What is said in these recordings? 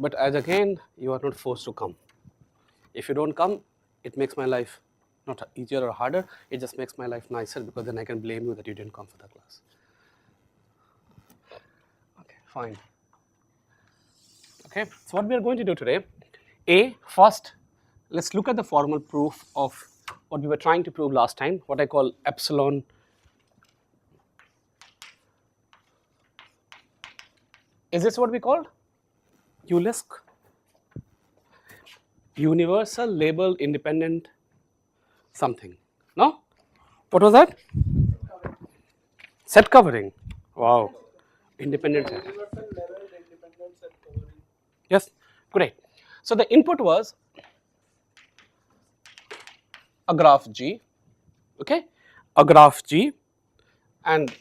but as again, you are not forced to come. If you don't come, it makes my life not easier or harder, it just makes my life nicer, because then I can blame you that you didn't come for the class. Okay, fine. Okay, so what we are going to do today, first, let's look at the formal proof of what we were trying to prove last time, what I call epsilon is this what we called? ULISC, universal label independent something. No? What was that? Set covering. Wow. Independent set. Yes, great. So the input was a graph G, okay, a graph G, and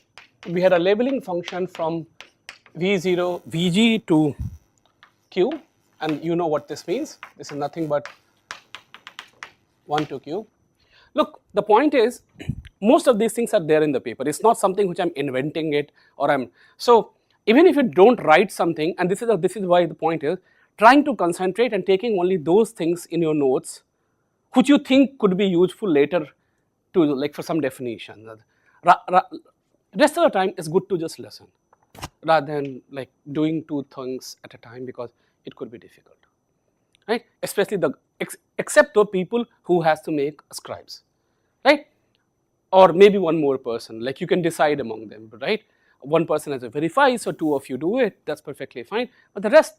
we had a labeling function from V0, Vg to Q, and you know what this means. This is nothing but 1 to Q. Look, the point is, most of these things are there in the paper. It's not something which I'm inventing it, or so even if you don't write something, and this is why the point is trying to concentrate and taking only those things in your notes which you think could be useful later to, like, for some definition. Rest of the time it's good to just listen rather than like doing two things at a time, because it could be difficult, right? Especially except the people who has to make scribes, right? Or maybe one more person, like you can decide among them, right? One person has to verify, so two of you do it, that's perfectly fine. But the rest,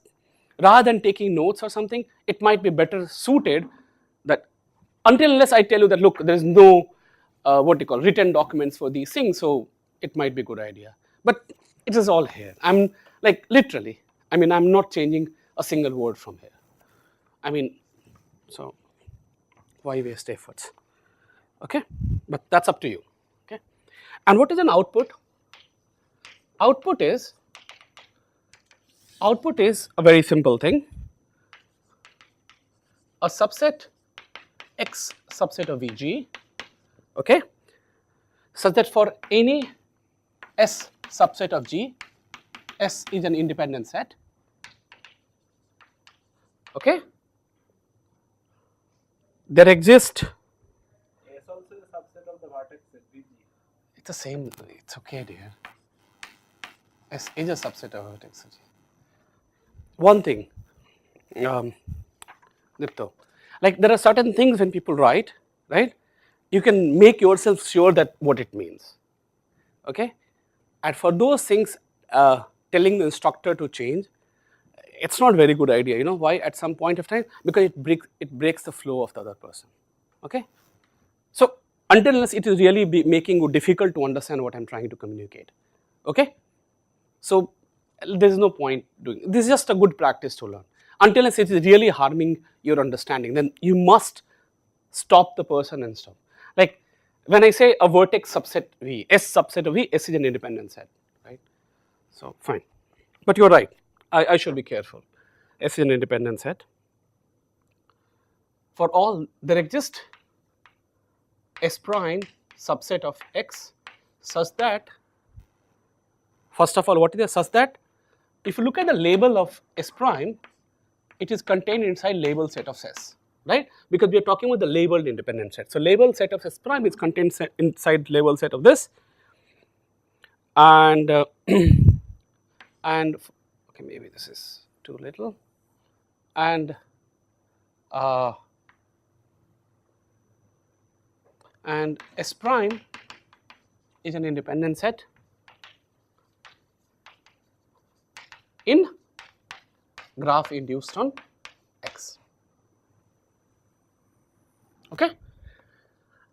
rather than taking notes or something, it might be better suited that until unless I tell you that, look, there is no written documents for these things, so it might be a good idea. But it is all here. I'm like literally, I mean, I'm not changing a single word from here. I mean, so why waste efforts? Okay, but that's up to you. Okay, and what is an output? Output is a very simple thing. A subset X subset of Vg, okay, such that for any S subset of G, S is an independent set. Okay, there exist. S also is a subset of the vertex set Vg. It's the same. It's okay, dear. S is a subset of vertex G. One thing, Dipto, like there are certain things when people write, right? You can make yourself sure that what it means. Okay, and for those things, telling the instructor to change, it's not very good idea. You know why? At some point of time, because it breaks the flow of the other person. Okay, so until unless it is really making it difficult to understand what I'm trying to communicate. Okay, so there is no point doing this. Is just a good practice to learn. Until unless it is really harming your understanding, then you must stop the person and stop. Like when I say a vertex subset V, S subset of V, S is an independent set, right? So fine, but you're right. I should be careful. S is an independent set. For all, there exists S prime subset of X such that, first of all, what is it? Such that if you look at the label of S prime, it is contained inside label set of S, right? Because we are talking about the labeled independent set. So label set of S prime is contained inside label set of this, and and okay, maybe this is too little, and S prime is an independent set in graph induced on X. Okay,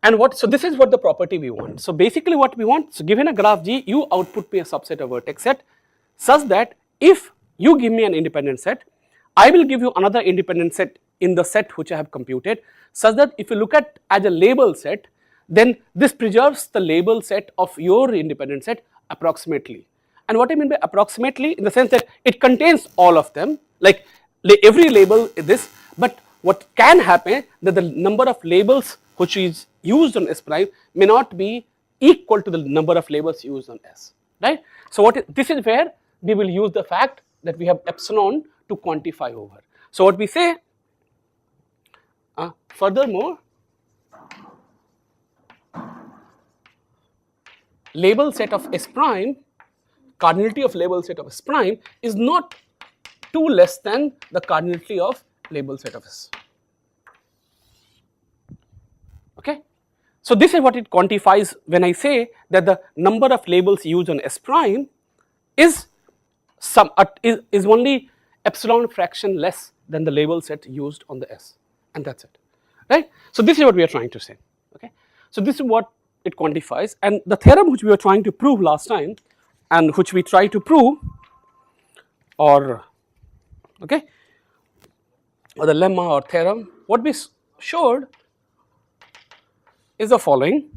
and what? So this is what the property we want. So basically, what we want. So given a graph G, you output me a subset of vertex set, such that if you give me an independent set, I will give you another independent set in the set which I have computed, such that if you look at as a label set, then this preserves the label set of your independent set approximately. And what I mean by approximately, in the sense that it contains all of them, like every label is this, but what can happen that the number of labels which is used on S prime may not be equal to the number of labels used on S, right? So this is where we will use the fact that we have epsilon to quantify over. So what we say, furthermore, label set of S prime, cardinality of label set of S prime is not 2 less than the cardinality of label set of S. Okay. So this is what it quantifies when I say that the number of labels used on S prime is only epsilon fraction less than the label set used on the S, and that's it, right. So this is what we are trying to say. Okay. So this is what it quantifies, and the theorem which we were trying to prove last time and which we try to prove, or okay, or the lemma or theorem, what we showed is the following.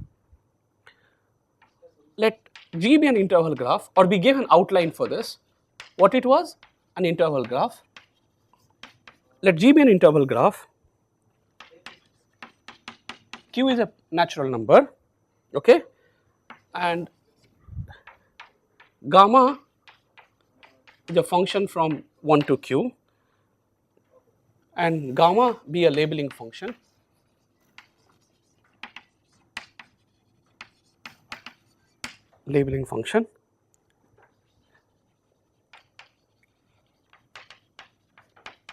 Let G be an interval graph, or we gave an outline for this. What it was? An interval graph. Let G be an interval graph. Q is a natural number, okay, and gamma is a function from 1 to Q, and gamma be a labeling function. Labeling function.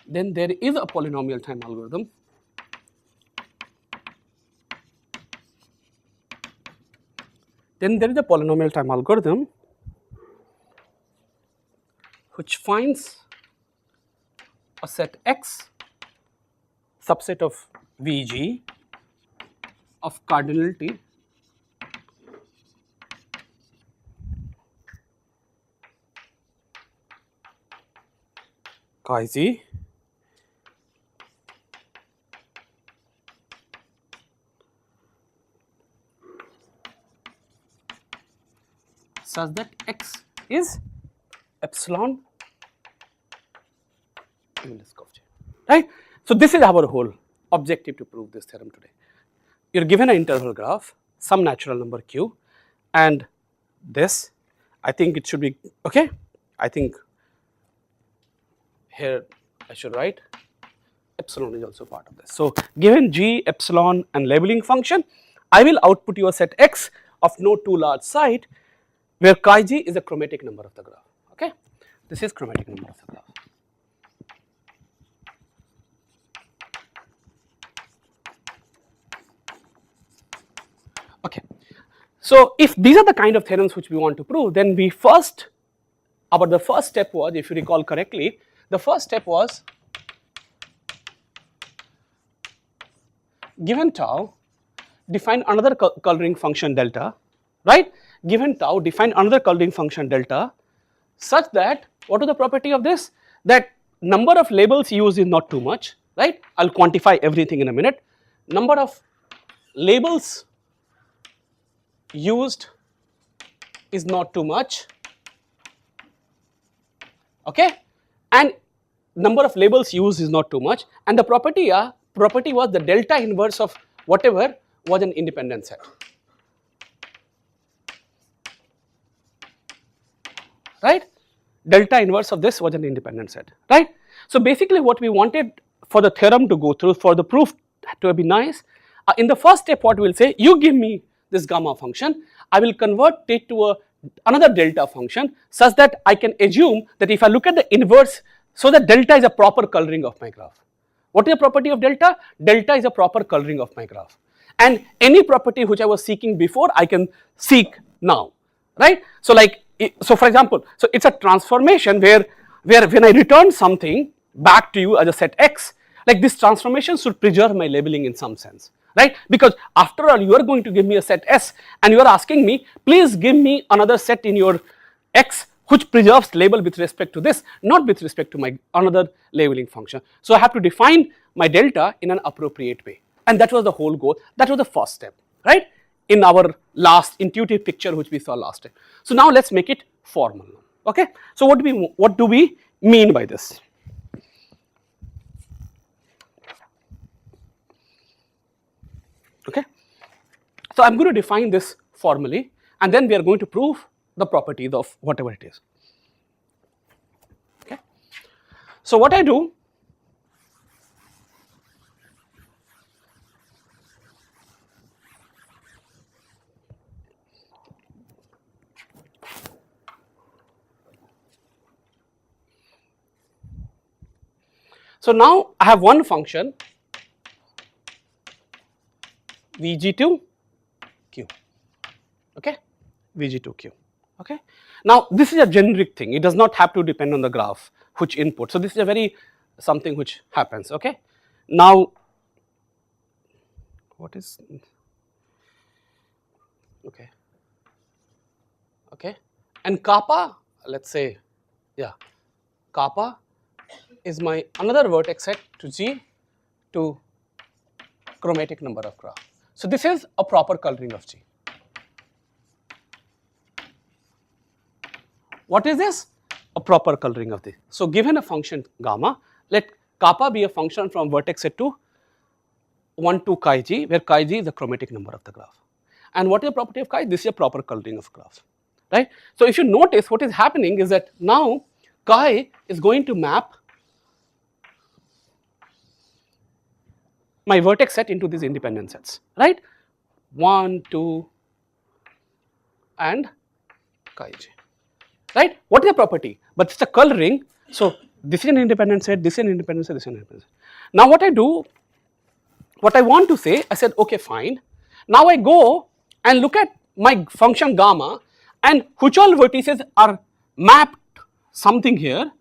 Then there is a polynomial time algorithm. Then there is a polynomial time algorithm which finds a set X subset of Vg of cardinality chi z such that X is epsilon right. So this is our whole objective to prove this theorem today. You are given an interval graph, some natural number Q, and this, I think it should be okay. I think here I should write epsilon is also part of this. So given G, epsilon and labeling function, I will output you a set X of no too large site where chi G is a chromatic number of the graph. Okay, this is chromatic number of the graph. Okay, so if these are the kind of theorems which we want to prove, then we first, the first step was, if you recall correctly, the first step was given tau, define another coloring function delta, right? Given tau, define another coloring function delta such that, what is the property of this? That number of labels used is not too much, right? I will quantify everything in a minute. Number of labels used is not too much, okay, and number of labels used is not too much, and the property was the delta inverse of whatever was an independent set, right. Delta inverse of this was an independent set, right. So basically what we wanted for the theorem to go through, for the proof to be nice, in the first step what we will say, you give me this gamma function, I will convert it to another delta function such that I can assume that if I look at the inverse, so that delta is a proper coloring of my graph. What is the property of delta? Delta is a proper coloring of my graph, and any property which I was seeking before I can seek now, right. So like, so for example, so it's a transformation where when I return something back to you as a set X, like this transformation should preserve my labeling in some sense, right, because after all you are going to give me a set S and you are asking me, please give me another set in your X which preserves label with respect to this, not with respect to my another labeling function. So I have to define my delta in an appropriate way, and that was the whole goal, that was the first step, right, in our last intuitive picture which we saw last time. So now let us make it formal, okay. So what do we mean by this? Okay, so I am going to define this formally, and then we are going to prove the properties of whatever it is. Okay, So what I do, so now I have one function Vg2 q, okay, Vg2 q, okay. Now this is a generic thing, it does not have to depend on the graph which input, so this is a very something which happens, okay. Now what is, okay, okay, and kappa, let's say, yeah, kappa is my another vertex set to G to chromatic number of graph. So this is a proper coloring of G. What is this? A proper coloring of this. So given a function gamma, let kappa be a function from vertex set to 1 to chi G, where chi G is the chromatic number of the graph. And what is the property of chi? This is a proper coloring of graph, right? So if you notice, what is happening is that now chi is going to map my vertex set into these independent sets, right? 1, 2 and chi J, right? What is the property? But it's a coloring. So this is an independent set, this is an independent set, this is an independent set. Now what I do, what I want to say, I said okay fine. Now I go and look at my function gamma and which all vertices are mapped something here.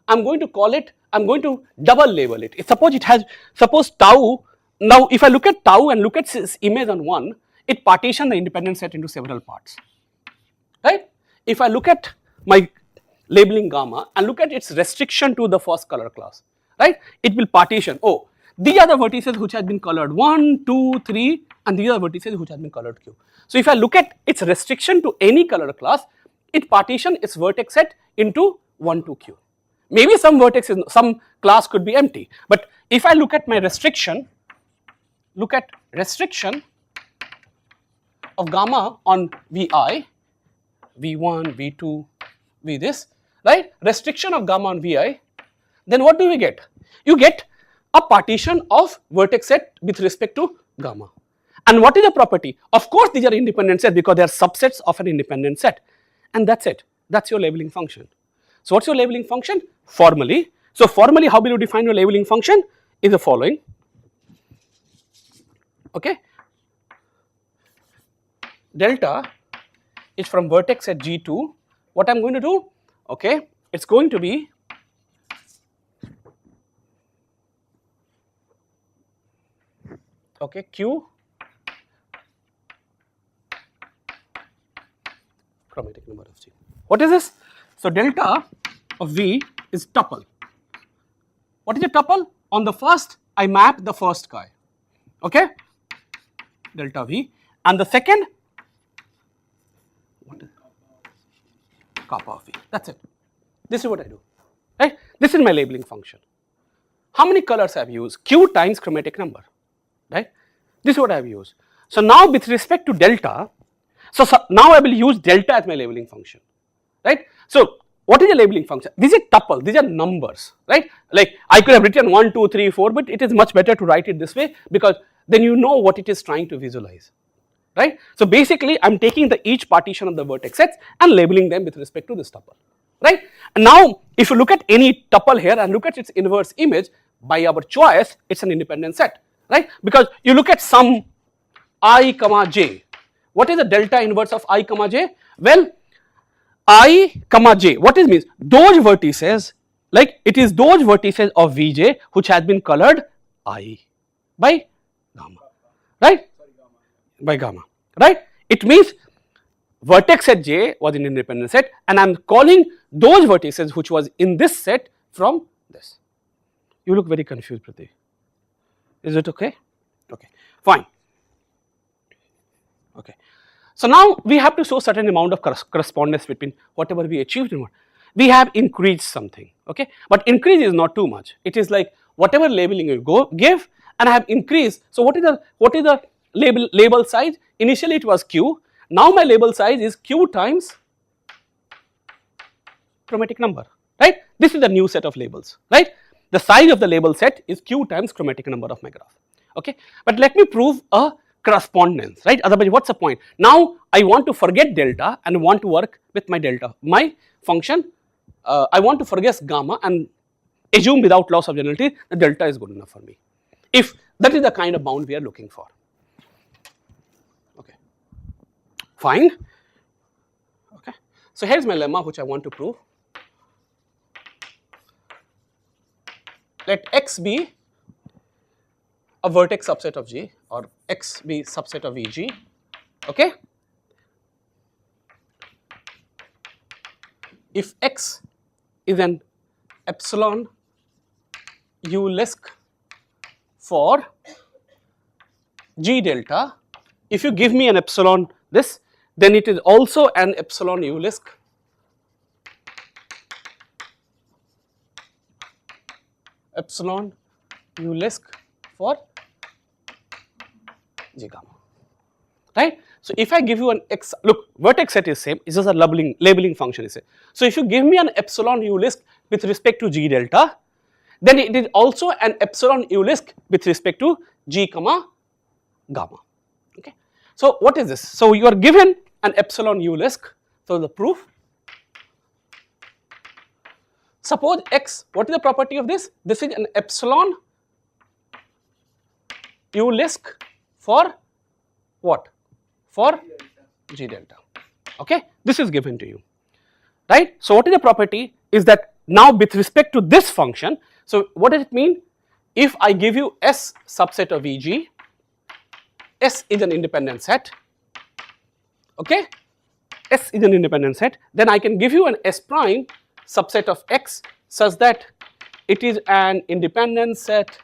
I'm going to call it, I'm going to double label it. Suppose it has, suppose tau, now if I look at tau and look at its image on 1, it partitions the independent set into several parts, right? If I look at my labeling gamma and look at its restriction to the first color class, right? It will partition, oh, these are the vertices which have been colored 1, 2, 3 and these are the vertices which have been colored q. So if I look at its restriction to any color class, it partitions its vertex set into 1 to q. Maybe some vertex, some class could be empty, but if I look at my restriction, look at restriction of gamma on Vi, V1, V2, V this, right? Restriction of gamma on Vi, then what do we get? You get a partition of vertex set with respect to gamma. And what is the property? Of course these are independent sets because they are subsets of an independent set, and that's it, that's your labeling function. So what's your labeling function? Formally, so formally how will you define your labeling function is the following, okay, delta is from vertex set G2, what I'm going to do, okay, it's going to be okay q chromatic number of G. What is this? So delta of V is tuple. What is a tuple? On the first I map the first chi, okay, delta V, and the second what is kappa of V, that's it. This is what I do, right? This is my labeling function. How many colors I have used? Q times chromatic number, right? This is what I have used. So now with respect to delta, so now I will use delta as my labeling function, right? So what is a labeling function? These are tuple, these are numbers, right? Like I could have written 1, 2, 3, 4, but it is much better to write it this way because then you know what it is trying to visualize, right? So basically I'm taking the each partition of the vertex sets and labeling them with respect to this tuple, right? And now if you look at any tuple here and look at its inverse image, by our choice it's an independent set, right? Because you look at some I comma j, what is the delta inverse of I comma j? Well, I comma j, what it means? Those vertices, like it is those vertices of Vj which has been colored I by gamma, right? By gamma, right? It means vertex set j was an independent set and I am calling those vertices which was in this set from this. You look very confused, Pratik. Is it okay? Okay, fine. Okay. So now we have to show certain amount of correspondence between whatever we achieved and what we have increased something, okay, but increase is not too much. It is like whatever labeling you give and I have increased. So what is the label size? Initially it was q, now my label size is q times chromatic number, right? This is the new set of labels, right? The size of the label set is q times chromatic number of my graph, okay? But let me prove a correspondence, right? Otherwise what's the point? Now I want to forget delta and want to work with my delta, my function, I want to forget gamma and assume without loss of generality that delta is good enough for me, if that is the kind of bound we are looking for, okay, fine, okay. So here's my lemma which I want to prove. Let X be a vertex subset of G or X be subset of Vg, okay. If X is an epsilon U-Lisc for G delta, if you give me an epsilon this, then it is also an epsilon U-Lisc for G gamma, right. So if I give you an X, look, vertex set is same, it's just a labeling function is same. So if you give me an epsilon U-Lisc with respect to G delta, then it is also an epsilon U-Lisc with respect to G comma gamma, okay. So what is this? So you are given an epsilon U-Lisc, so the proof, suppose X, what is the property of this? This is an epsilon U-Lisc for what? For G delta, okay. This is given to you, right. So what is the property is that now with respect to this function, so what does it mean? If I give you S subset of Vg, S is an independent set, okay, S is an independent set, then I can give you an S prime subset of X such that it is an independent set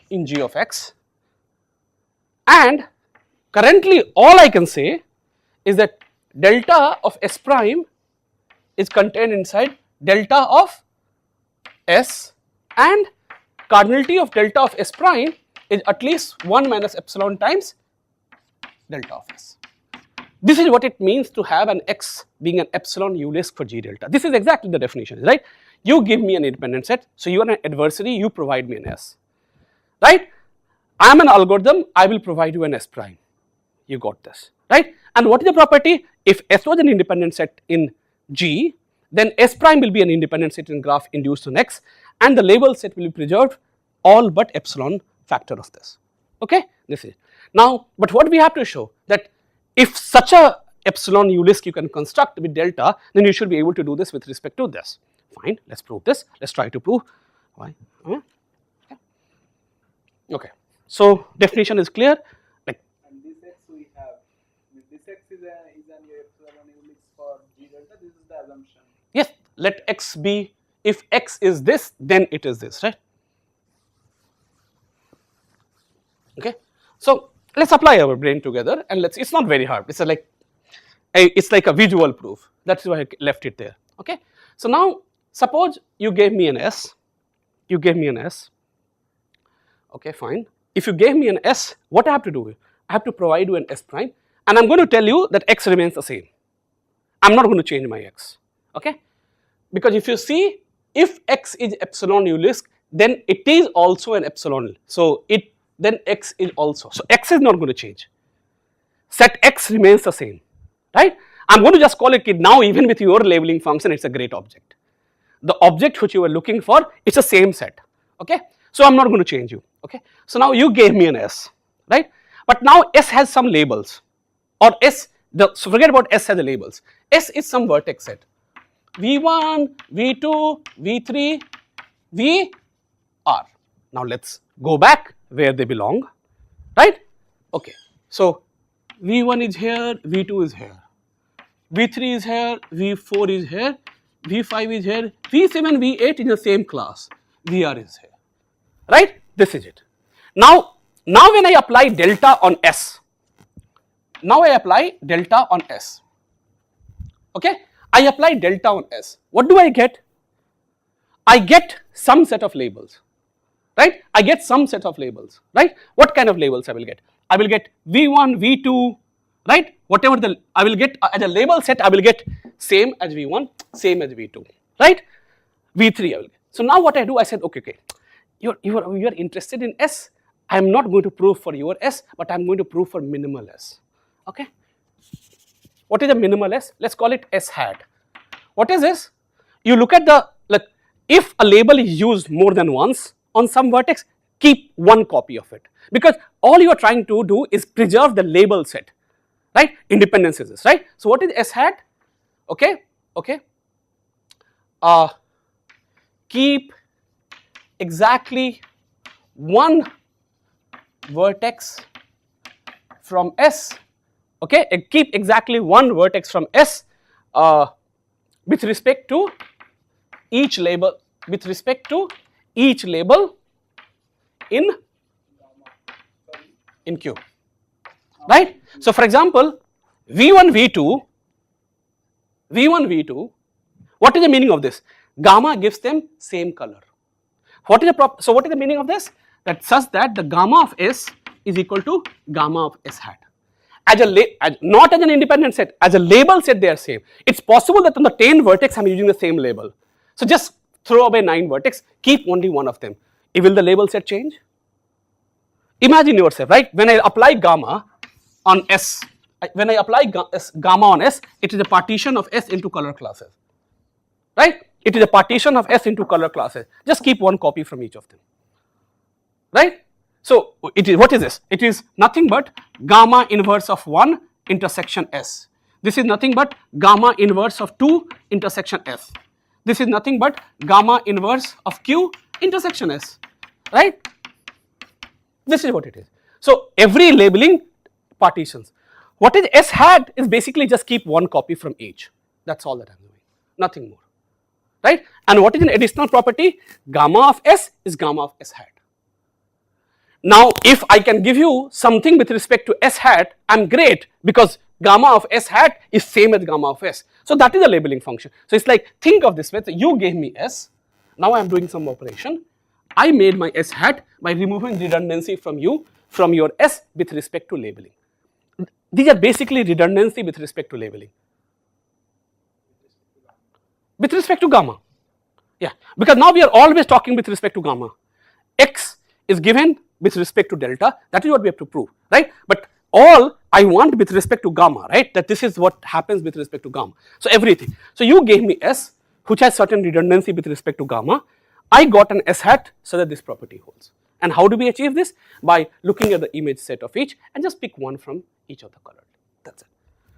in G of X, and currently all I can say is that delta of S prime is contained inside delta of S, and cardinality of delta of S prime is at least 1 minus epsilon times delta of S. This is what it means to have an X being an epsilon U-Lisc for G delta. This is exactly the definition, right? You give me an independent set, so you are an adversary, you provide me an S, right? I am an algorithm, I will provide you an S prime, you got this, right? And what is the property? If S was an independent set in G, then S prime will be an independent set in graph induced on X, and the label set will be preserved all but epsilon factor of this, okay. This is now, but what we have to show that if such a epsilon U-Lisc you can construct with delta, then you should be able to do this with respect to this. Fine, let's prove this, let's try to prove why. Okay, so definition is clear. Like, and this X we have, this X is an epsilon U-Lisc for G delta, this is the assumption. yes, let X be, if X is this, then it is this, right? Okay, so let's apply our brain together and let's, it's not very hard, it's like a visual proof, that's why I left it there, okay. So now suppose you gave me an S, okay, fine. If you gave me an S, what I have to do? I have to provide you an S prime, and I'm going to tell you that X remains the same. I'm not going to change my X, okay, because if you see, if X is epsilon U-Lisc, then it is also an epsilon, so then X is also, so X is not going to change, set X remains the same, right. I'm going to just call it now, even with your labeling function, it's a great object. The object which you were looking for, it's the same set, okay. So I'm not going to change you, okay. So now you gave me an S, right, but now S has some labels, or S, so forget about S has the labels, S is some vertex set, V1, V2, V3, VR. Now let's go back where they belong, right, okay. So V1 is here, V2 is here, V3 is here, V4 is here, V5 is here, V7, V8 is the same class, VR is here, right, this is it. Now when I apply delta on S, okay, I apply delta on S, what do I get? I get some set of labels, right, I get some set of labels, right. What kind of labels I will get? I will get V1, V2, right, whatever I will get as a label set, I will get same as V1, same as V2, right? V3 I will get. So now what I do, I said, okay, you're interested in S. I am not going to prove for your S, but I am going to prove for minimal S. Okay. What is a minimal S? Let's call it S hat. What is this? You look at the, like, if a label is used more than once on some vertex, keep one copy of it, because all you are trying to do is preserve the label set, right? Independence is this, right? So what is S hat? Okay, keep exactly one vertex from S, okay, keep exactly one vertex from S with respect to each label, in Q, right? So for example, V1, V2, what is the meaning of this? Gamma gives them same color. What is the so what is the meaning of this? That such that the gamma of S is equal to gamma of S hat. Not as an independent set, as a label set they are same. It's possible that on the 10 vertex I am using the same label. So just throw away 9 vertex, keep only one of them. Will the label set change? Imagine yourself, right? When I apply gamma on S, gamma on S, it is a partition of S into color classes, right? It is a partition of S into color classes. Just keep one copy from each of them, right? So it is, what is this? It is nothing but gamma inverse of 1 intersection S. This is nothing but gamma inverse of 2 intersection S. This is nothing but gamma inverse of Q intersection S, right? This is what it is. So every labeling partitions. What is S hat is basically just keep one copy from each. That's all that I'm doing, nothing more, right? And what is an additional property? Gamma of S is gamma of S hat. Now if I can give you something with respect to S hat, I'm great, because gamma of S hat is same as gamma of S. So that is a labeling function. So it's like, think of this way, so you gave me S, now I'm doing some operation, I made my S hat by removing redundancy from you, from your S with respect to labeling. These are basically redundancy with respect to labeling. With respect to gamma. Yeah, because now we are always talking with respect to gamma. X is given with respect to delta, that is what we have to prove, right? But all I want with respect to gamma, right? That this is what happens with respect to gamma. So everything. So you gave me S, which has certain redundancy with respect to gamma. I got an S hat so that this property holds. And how do we achieve this? By looking at the image set of each and just pick one from each of the colored. That's it.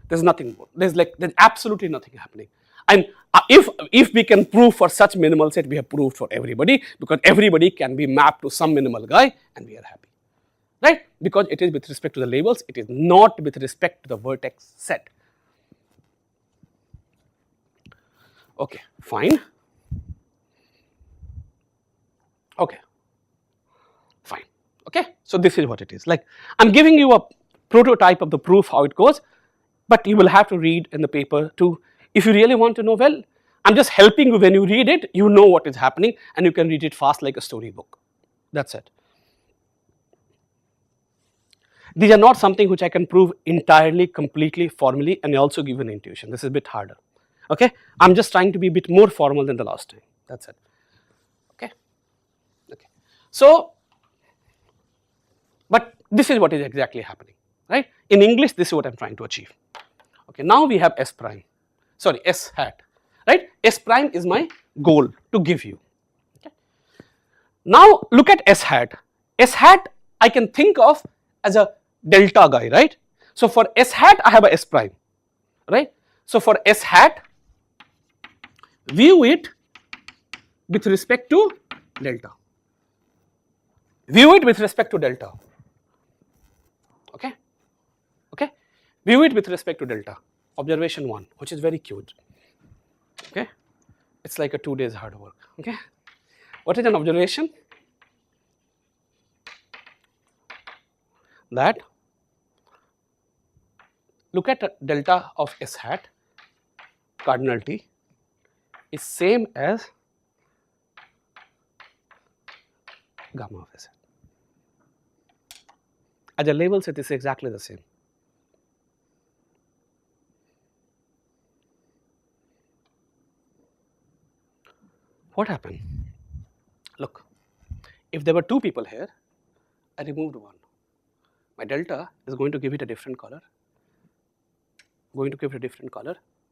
There's nothing more. There's absolutely nothing happening. And if we can prove for such minimal set, we have proved for everybody, because everybody can be mapped to some minimal guy and we are happy, right? Because it is with respect to the labels, it is not with respect to the vertex set. Okay, fine. Okay, fine. Okay, so this is what it is. Like, I'm giving you a prototype of the proof how it goes, but you will have to read in the paper too. If you really want to know, well, I'm just helping you. When you read it, you know what is happening and you can read it fast like a storybook. That's it. These are not something which I can prove entirely, completely, formally, and also give an intuition. This is a bit harder. Okay, I'm just trying to be a bit more formal than the last time. That's it. Okay. Okay. So, but this is what is exactly happening, right? In English, this is what I'm trying to achieve. Okay, now we have S prime, sorry, S hat, right? S prime is my goal to give you. Okay. Now look at S hat. S hat I can think of as a delta guy, right? So for S hat I have a S prime, right? So for S hat, view it with respect to delta. View it with respect to delta. Okay, okay. View it with respect to delta. Observation 1, which is very cute. Okay, it's like a 2 days hard work. Okay, what is an observation? That look at a delta of S hat, cardinal T is same as gamma of S hat. As a label set, this is exactly the same. what happened? Look, if there were 2 people here, I removed 1. My delta is going to give it a different color,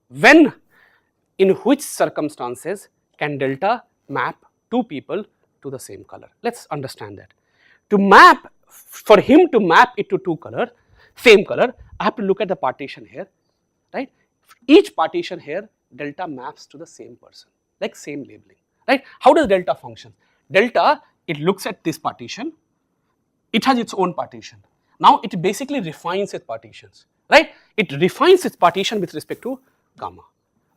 When, in which circumstances can delta map 2 people to the same color? Let's understand that. To map, for him to map it to 2 color, same color, I have to look at the partition here, right? Each partition here, delta maps to the same person, like same labeling, right? How does delta function? Delta, it looks at this partition, it has its own partition. Now it basically refines its partitions, right? It refines its partition with respect to gamma,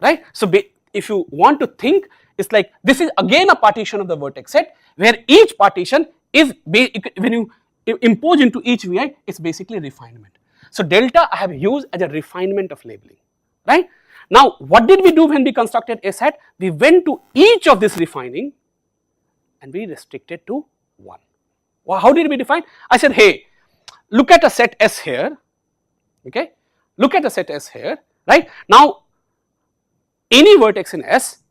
right? So if you want to think, it's like this is again a partition of the vertex set where each partition is, when you impose into each vi, it's basically refinement. So delta I have used as a refinement of labeling, right? Now what did we do when we constructed S hat? We went to each of this refining and we restricted to 1. Well, how did we define? I said, hey, look at a set S here, okay? Look at a set S here, right? Now any vertex in S,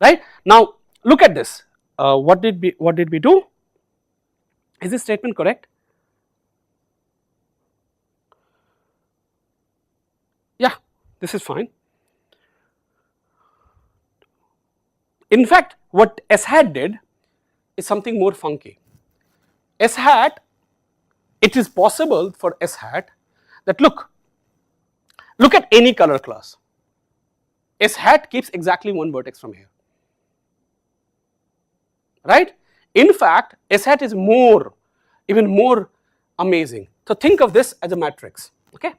right? Now look at this. What did we do? Is this statement correct? Yeah, this is fine. In fact, what S hat did is something more funky. S hat, it is possible for S hat that look at any color class. S hat keeps exactly 1 vertex from here, right? In fact, S hat is even more amazing. So think of this as a matrix, okay?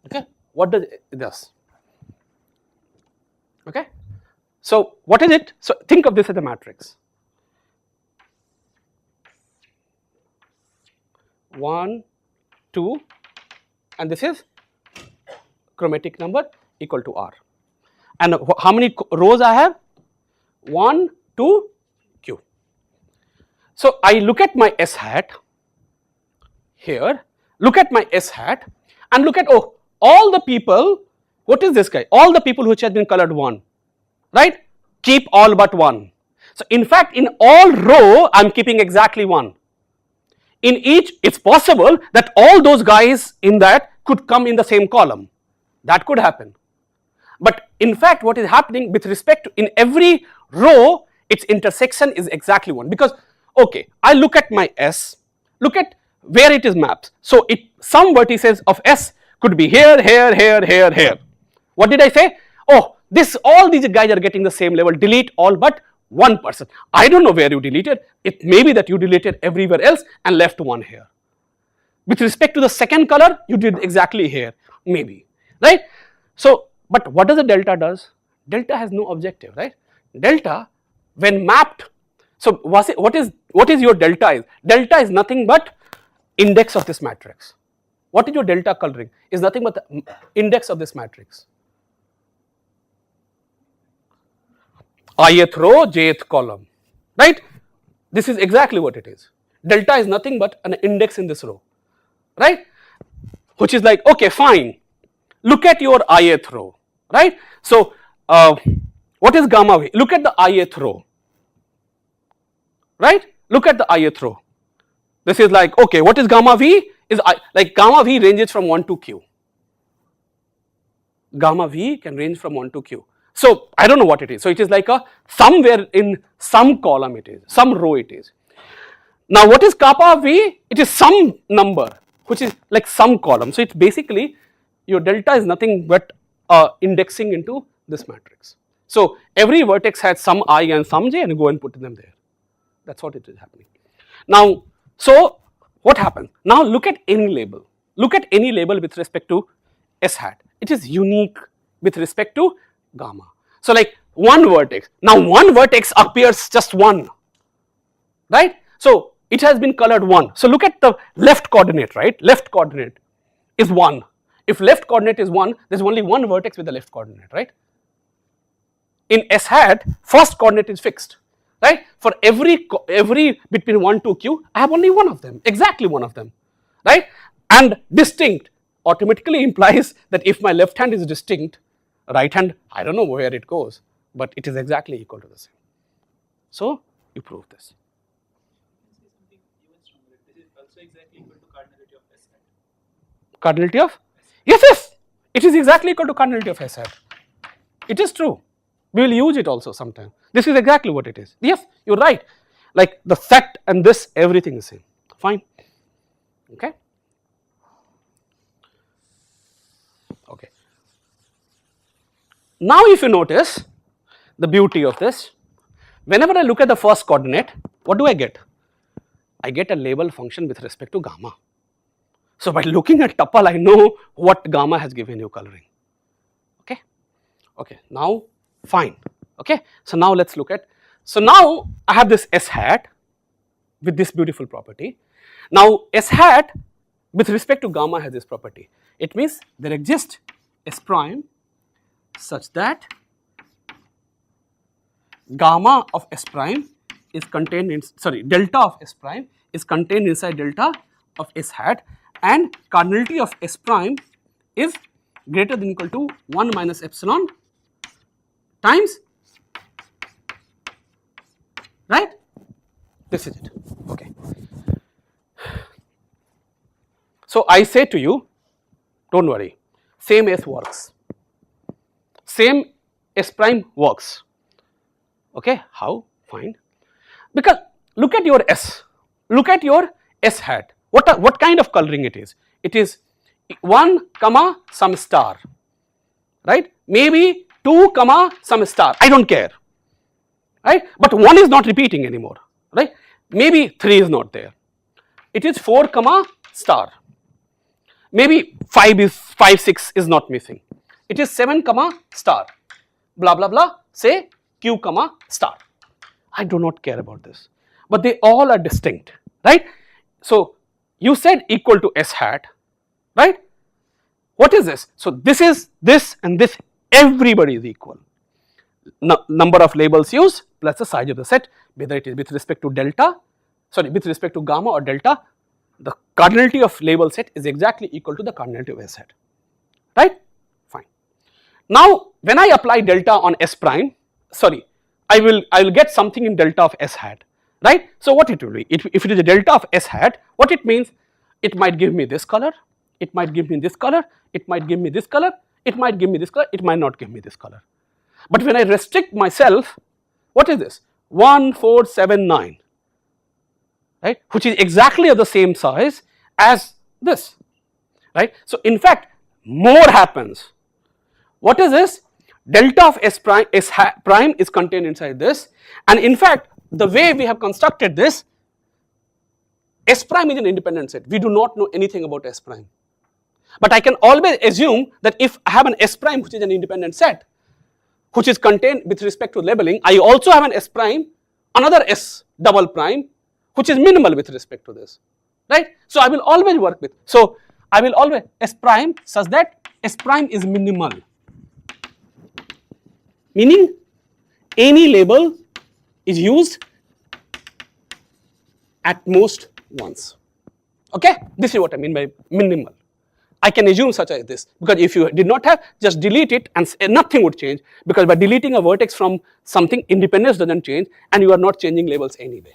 Okay, what does it does? Okay, so what is it? So think of this as a matrix. 1, 2, and this is chromatic number equal to R. And how many rows I have? 1, 2, Q. So I look at my S hat here, look at my S hat and look at, oh, all the people, what is this guy? All the people which has been colored 1, right? Keep all but 1. So in fact, in all row, I am keeping exactly 1. In each, it's possible that all those guys in that could come in the same column. That could happen. But in fact, what is happening with respect to, in every row, its intersection is exactly 1, because, okay, I look at my S, look at where it is mapped. So some vertices of S could be here, here, here, here, here. What did I say? Oh, all these guys are getting the same level, delete all but 1 person. I don't know where you deleted. It may be that you deleted everywhere else and left 1 here. With respect to the second color, you did exactly here, maybe, right? So, but what does the delta does? Delta has no objective, right? Delta, when mapped, so what is your delta is? Delta is nothing but index of this matrix. What is your delta coloring? Is nothing but the index of this matrix. Ith row, jth column, right? This is exactly what it is. Delta is nothing but an index in this row, right? Which is like, okay, fine. Look at your ith row, right? So, what is gamma v? Look at the ith row, right? Look at the ith row. This is like, okay, what is gamma v? Is like gamma v ranges from 1 to q. Gamma v can range from 1 to q. So I don't know what it is. So it is like a somewhere in some column it is, some row it is. Now what is kappa v? It is some number which is like some column. So it's basically your delta is nothing but indexing into this matrix. So every vertex has some I and some j and you go and put them there. That's what it is happening. Now, so what happens? Now look at any label. Look at any label with respect to S hat. It is unique with respect to gamma. So like one vertex. Now one vertex appears just 1, right? So it has been colored 1. So look at the left coordinate, right? Left coordinate is 1. If left coordinate is 1, there is only one vertex with the left coordinate, right? In S hat, first coordinate is fixed, right? For every between 1 to q, I have only one of them, exactly one of them, right? And distinct, automatically implies that if my left hand is distinct, right hand, I don't know where it goes, but it is exactly equal to the same. So you prove this. Say something even stronger. This is also exactly equal to cardinality of S hat. Cardinality of? Yes, yes, it is exactly equal to cardinality of S hat. It is true. We will use it also sometime. This is exactly what it is. Yes, you're right. Like the set and this, everything is same. Fine. Okay. Okay. Now if you notice the beauty of this, whenever I look at the first coordinate, what do I get? I get a label function with respect to gamma. So by looking at tuple, I know what gamma has given you coloring. Okay. Okay. Now fine. Okay. So now let's look at, so now I have this S hat with this beautiful property. Now S hat with respect to gamma has this property. It means there exists S prime such that gamma of S prime is contained in, sorry, delta of S prime is contained inside delta of S hat, and cardinality of S prime is greater than or equal to 1 minus epsilon times, right? This is it. Okay. So I say to you, don't worry, same S works, same S prime works. Okay, how? Fine. Because look at your S, look at your S hat. What kind of coloring it is? It is 1 comma some star, right? Maybe 2 comma some star, I don't care, right? But 1 is not repeating anymore, right? Maybe 3 is not there. It is 4 comma star. Maybe 5 6 is not missing. It is 7 comma star, blah blah blah, say Q comma star. I do not care about this, but they all are distinct, right? So you said equal to S hat, right? What is this? So this is this and this, everybody is equal. Number of labels used plus the size of the set, whether it is with respect to delta, sorry, with respect to gamma or delta, the cardinality of label set is exactly equal to the cardinality of S set, right? Fine. Now when I apply delta on S prime, sorry, I will get something in delta of S hat, right? So what it will be? If it is a delta of S hat, what it means? It might give me this color, it might give me this color, it might give me this color, it might give me this color, it might not give me this color. But when I restrict myself, what is this? 1 4 7 9, right, which is exactly of the same size as this, right? So in fact more happens. What is this? Delta of S prime is contained inside this, and in fact the way we have constructed this, S prime is an independent set. We do not know anything about S prime, but I can always assume that if I have an S prime which is an independent set, which is contained with respect to labeling, I also have an S prime, another S double prime, which is minimal with respect to this, right? So I will always work with, so I will always S prime such that S prime is minimal, meaning any label is used at most once. Okay, this is what I mean by minimal. I can assume such as this, because if you did not have, just delete it and nothing would change, because by deleting a vertex from something, independence doesn't change and you are not changing labels anyway,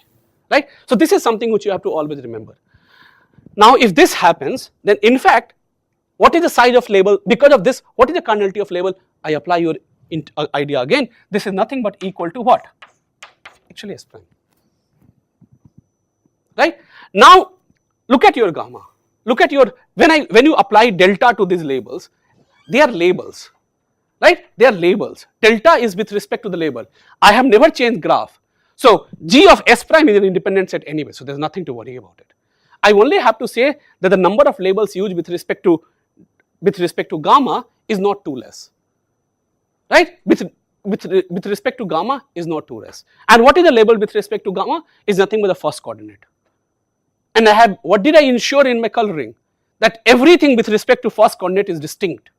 right? So this is something which you have to always remember. Now if this happens, then in fact what is the size of label? Because of this, what is the cardinality of label? I apply your idea again. This is nothing but equal to what? Actually S prime, right? Now look at your gamma, look at your, when you apply delta to these labels, they are labels, right? They are labels. Delta is with respect to the label. I have never changed graph, so G of S prime is an independent set anyway, so there is nothing to worry about it. I only have to say that the number of labels used with respect to gamma is not too less, right? With respect to gamma is not too less. And what is the label with respect to gamma? Is nothing but the first coordinate. And I have, what did I ensure in my coloring? That everything with respect to first coordinate is distinct,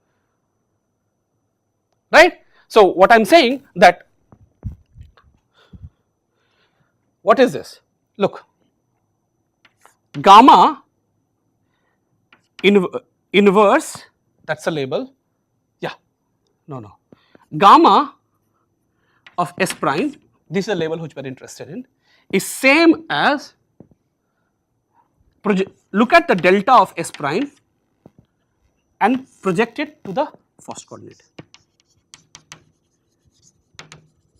right? So what I am saying that, what is this? Look, gamma in inverse, that's a label, yeah, no, gamma of S prime, this is a label which we are interested in, is same as, look at the delta of S prime and project it to the first coordinate.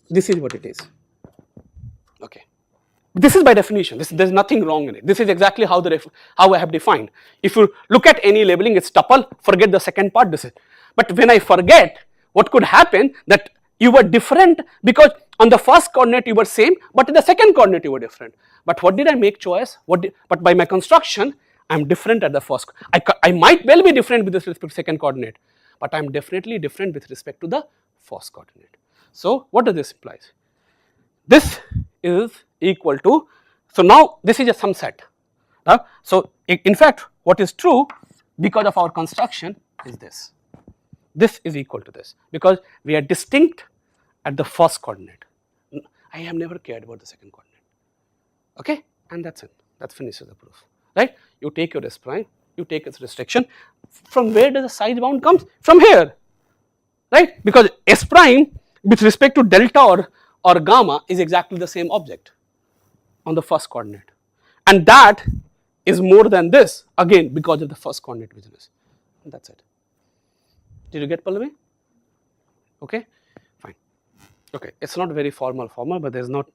This is what it is, okay. This is by definition, there is nothing wrong in it. This is exactly how I have defined. If you look at any labeling, it's tuple, forget the second part, this is. But when I forget, what could happen that you were different because on the first coordinate you were same, but in the second coordinate you were different. But what did I make choice? But by my construction, I am different at the first. I might well be different with respect to the second coordinate, but I am definitely different with respect to the first coordinate. So what does this imply? This is equal to, so now this is a sum set. So in fact what is true because of our construction is this is equal to this because we are distinct at the first coordinate. I have never cared about the second coordinate, okay, and that's it, that finishes the proof, right. You take your S prime, you take its restriction, from where does the size bound comes? From here, right, because S prime with respect to delta or gamma is exactly the same object on the first coordinate, and that is more than this again because of the first coordinate business, and that's it. Did you get Pallavi? Okay, fine. Okay, it's not very formal, but there's not.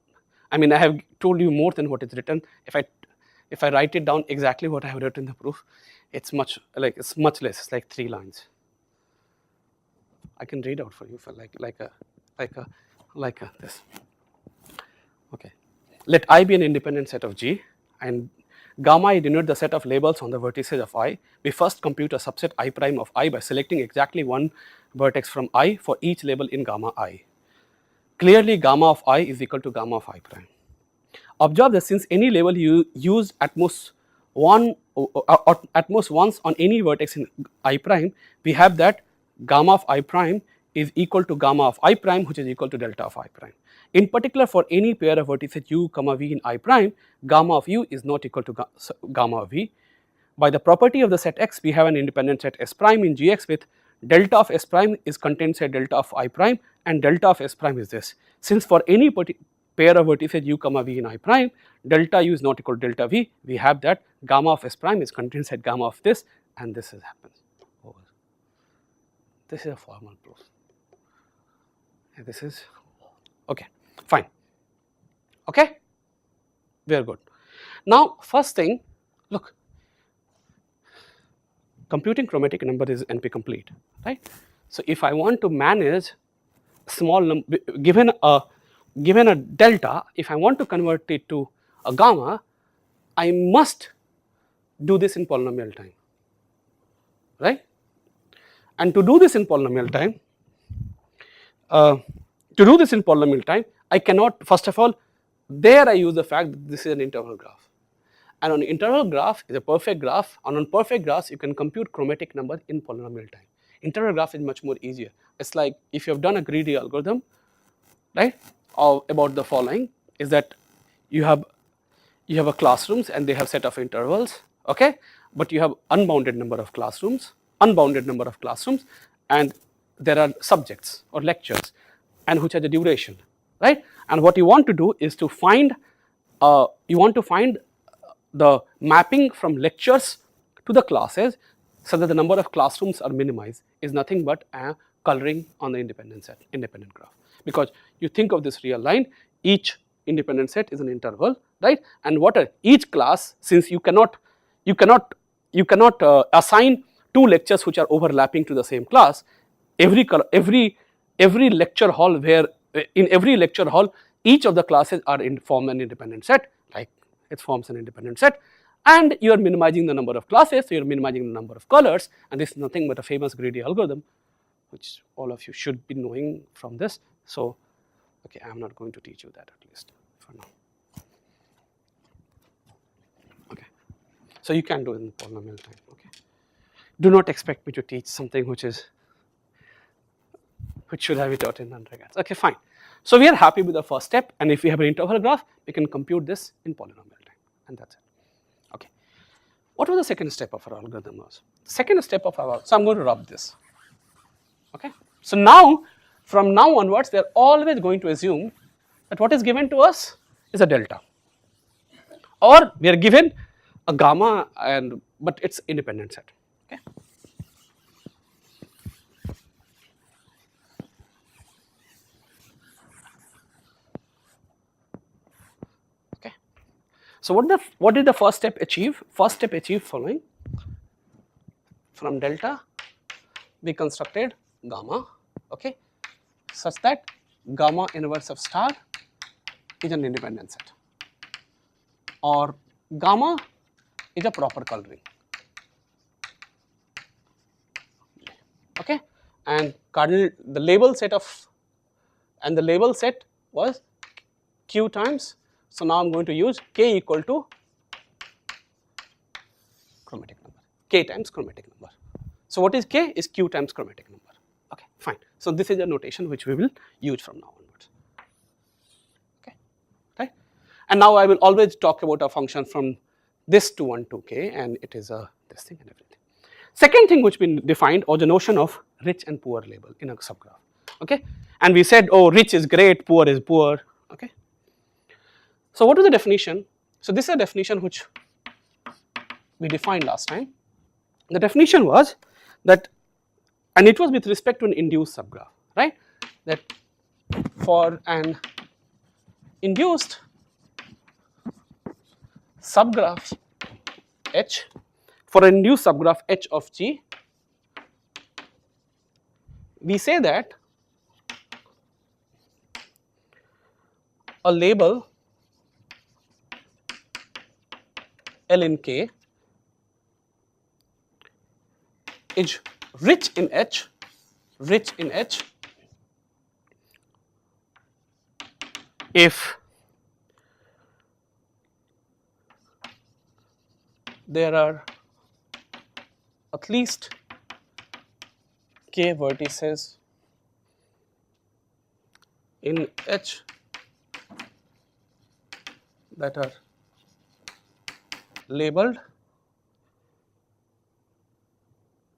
I mean, I have told you more than what is written. If I write it down exactly what I have written in the proof, it's much less. It's like 3 lines. I can read out for you for like this. Okay, let I be an independent set of G, and gamma I denote the set of labels on the vertices of I. We first compute a subset I prime of I by selecting exactly one vertex from I for each label in gamma I. Clearly, gamma of I is equal to gamma of I prime. Observe that since any label you use at most once on any vertex in I prime, we have that gamma of I prime is equal to gamma of I prime, which is equal to delta of I prime. In particular, for any pair of vertices u comma v in I prime, gamma of u is not equal to gamma of v. By the property of the set X, we have an independent set S prime in Gx with delta of S prime is contained set delta of I prime, and delta of S prime is this. Since for any pair of vertices u comma v in I prime, delta u is not equal to delta v, we have that gamma of S prime is contained set gamma of this, and this happens over. This is a formal proof. And this is okay, fine. Okay, very good. Now, first thing, look, computing chromatic number is NP complete, right? So if I want to manage small number, given a delta, if I want to convert it to a gamma, I must do this in polynomial time, right? And to do this in polynomial time, I cannot, first of all, there I use the fact that this is an interval graph. And on interval graph is a perfect graph, and on perfect graphs you can compute chromatic number in polynomial time. Interval graph is much more easier. It's like if you have done a greedy algorithm, right, about the following is that you have a classrooms and they have set of intervals, okay, but you have unbounded number of classrooms, and there are subjects or lectures and which are the duration, right, and what you want to do is to find the mapping from lectures to the classes so that the number of classrooms are minimized is nothing but a coloring on the independent graph, because you think of this real line, each independent set is an interval, right, and each class, since you cannot assign 2 lectures which are overlapping to the same class, every lecture hall where in every lecture hall each of the classes are form an independent set, like it forms an independent set, and you are minimizing the number of classes, so you are minimizing the number of colors, and this is nothing but a famous greedy algorithm which all of you should be knowing from this. So okay, I am not going to teach you that, at least for now. Okay, so you can do it in polynomial time. Okay, do not expect me to teach something which should have it taught in undergrads. Okay, fine. So we are happy with the first step, and if we have an interval graph, we can compute this in polynomial time, and that's it. Okay. What was the second step of our algorithm was? The second step of our, so I'm going to rub this. Okay. So now, from now onwards, we are always going to assume that what is given to us is a delta, or we are given a gamma, and but it's independent set. Okay. Okay. So what did the first step achieve? First step achieved following: from delta we constructed gamma, okay, such that gamma inverse of star is an independent set, or gamma is a proper coloring, okay, and cardinal, the label set of, and the label set was q times. So now I'm going to use k equal to chromatic number, k times chromatic number. So what is k? Is q times chromatic number. Okay, fine. So this is a notation which we will use from now onwards. Okay, right. And now I will always talk about a function from this to 1 to k, and it is a this thing and everything. Second thing which we defined was the notion of rich and poor label in a subgraph. Okay, and we said, oh, rich is great, poor is poor. Okay. So what is the definition? So this is a definition which we defined last time. The definition was that, and it was with respect to an induced subgraph, right? That for an induced subgraph H, for an induced subgraph H of G, we say that a label L in K is rich in H if there are at least k vertices in H that are labeled,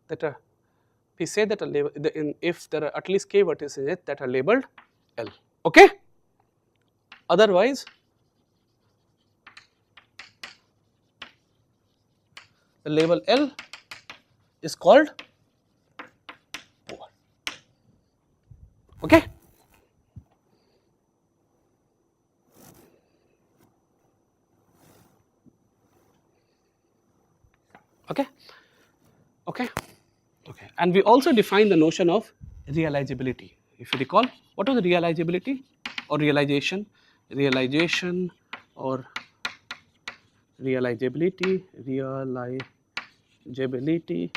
that are, we say that a label, if there are at least k vertices in it that are labeled L. Okay. Otherwise, the label L is called poor. Okay. Okay. Okay. Okay. And we also define the notion of realizability. If you recall, what was the realizability or realization? Realization or realizability, realizability.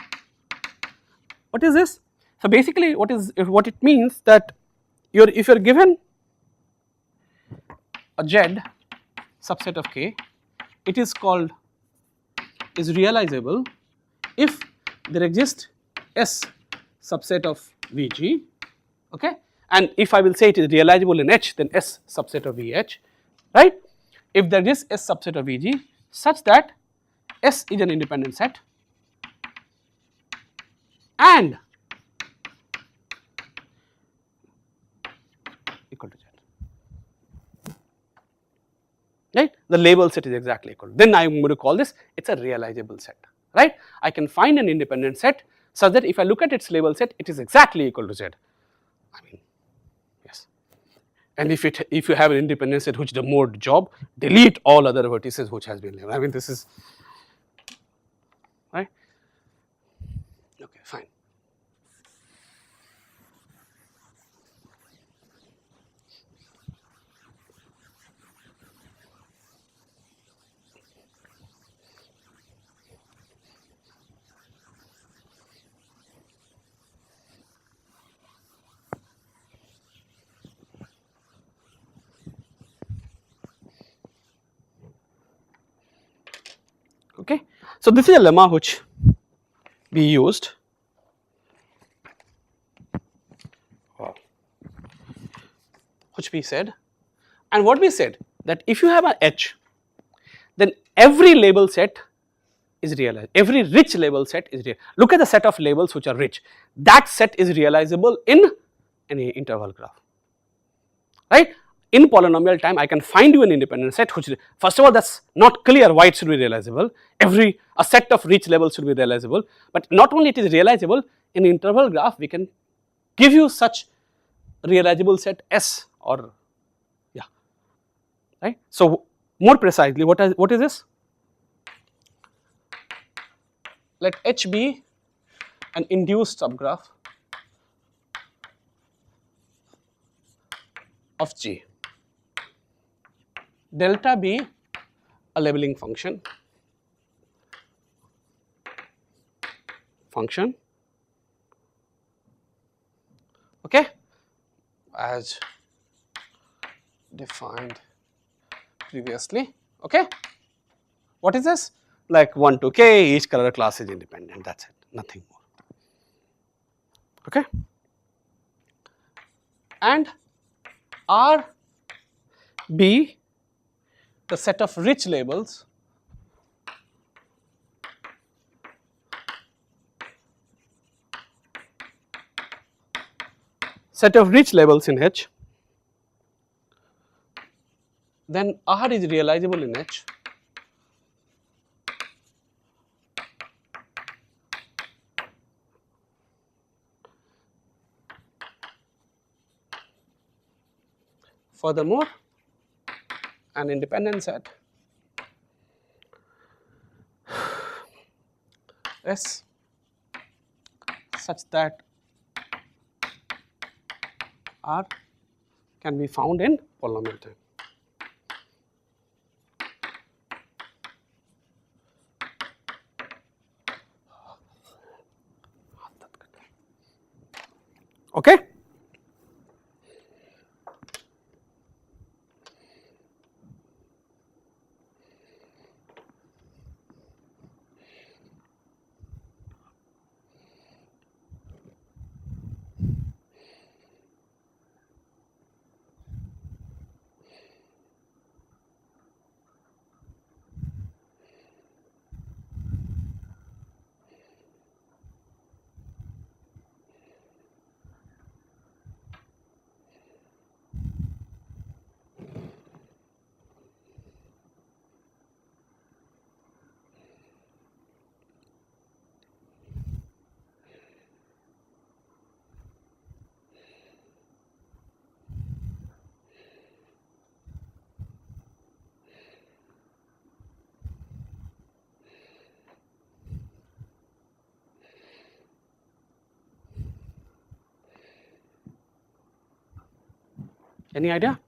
What is this? So basically, what it means that if you're given a Z subset of K, it is called, is realizable if there exists S subset of Vg, okay, and if I will say it is realizable in H, then S subset of Vh, right? If there is S subset of Vg such that S is an independent set and equal to Z, right? The label set is exactly equal. Then I am going to call this, it's a realizable set, right? I can find an independent set such that if I look at its label set, it is exactly equal to Z. I mean, yes. And if you have an independent set which is the mode job, delete all other vertices which has been labeled. I mean, this is right. Okay, fine. Okay, so this is a lemma which we used. Which we said, and what we said, that if you have an H, then every label set is realized. Every rich label set is real. Look at the set of labels which are rich. That set is realizable in any interval graph, right? In polynomial time, I can find you an independent set which, first of all, that's not clear why it should be realizable. A set of rich labels should be realizable, but not only it is realizable, in interval graph we can give you such realizable set S, or yeah, right. So more precisely, what is this? Let H be an induced subgraph of G, delta be a labeling function okay, as defined previously. Okay, what is this? Like 1 to k, each color class is independent, that's it, nothing more. Okay, and R be the set of rich labels in H, then R is realizable in H furthermore an independent set S such that R can be found in polynomial time. Okay. Any idea?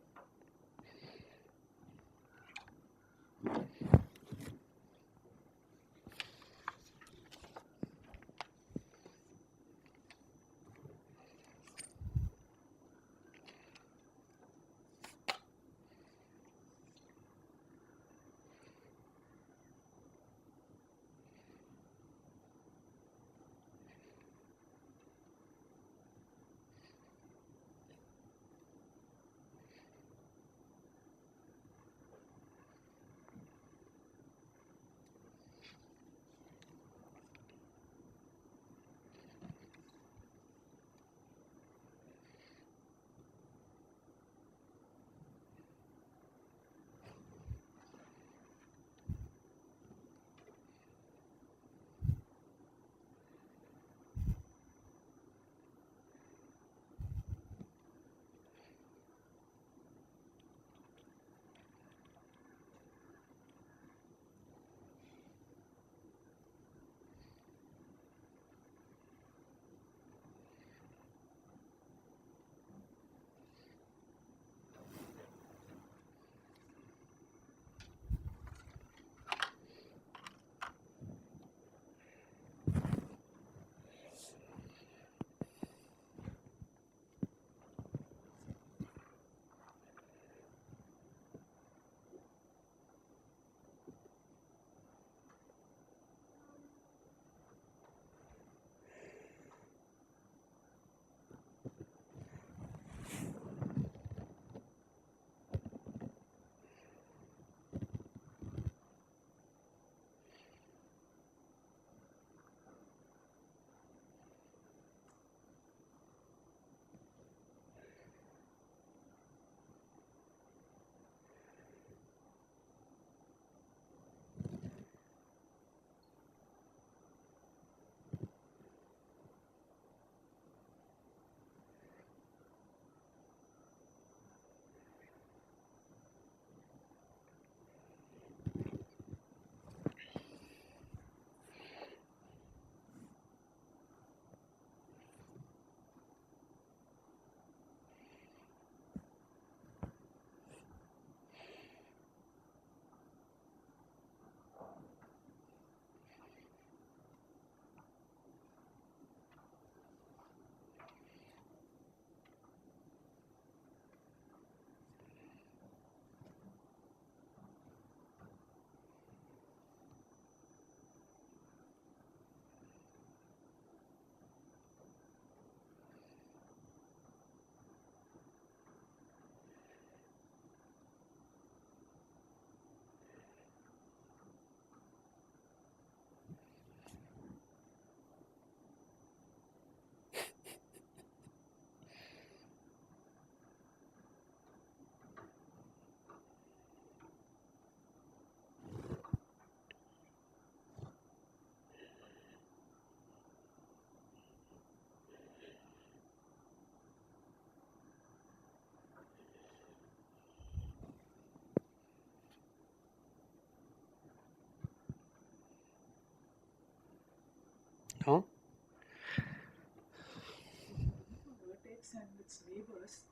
and its neighbors,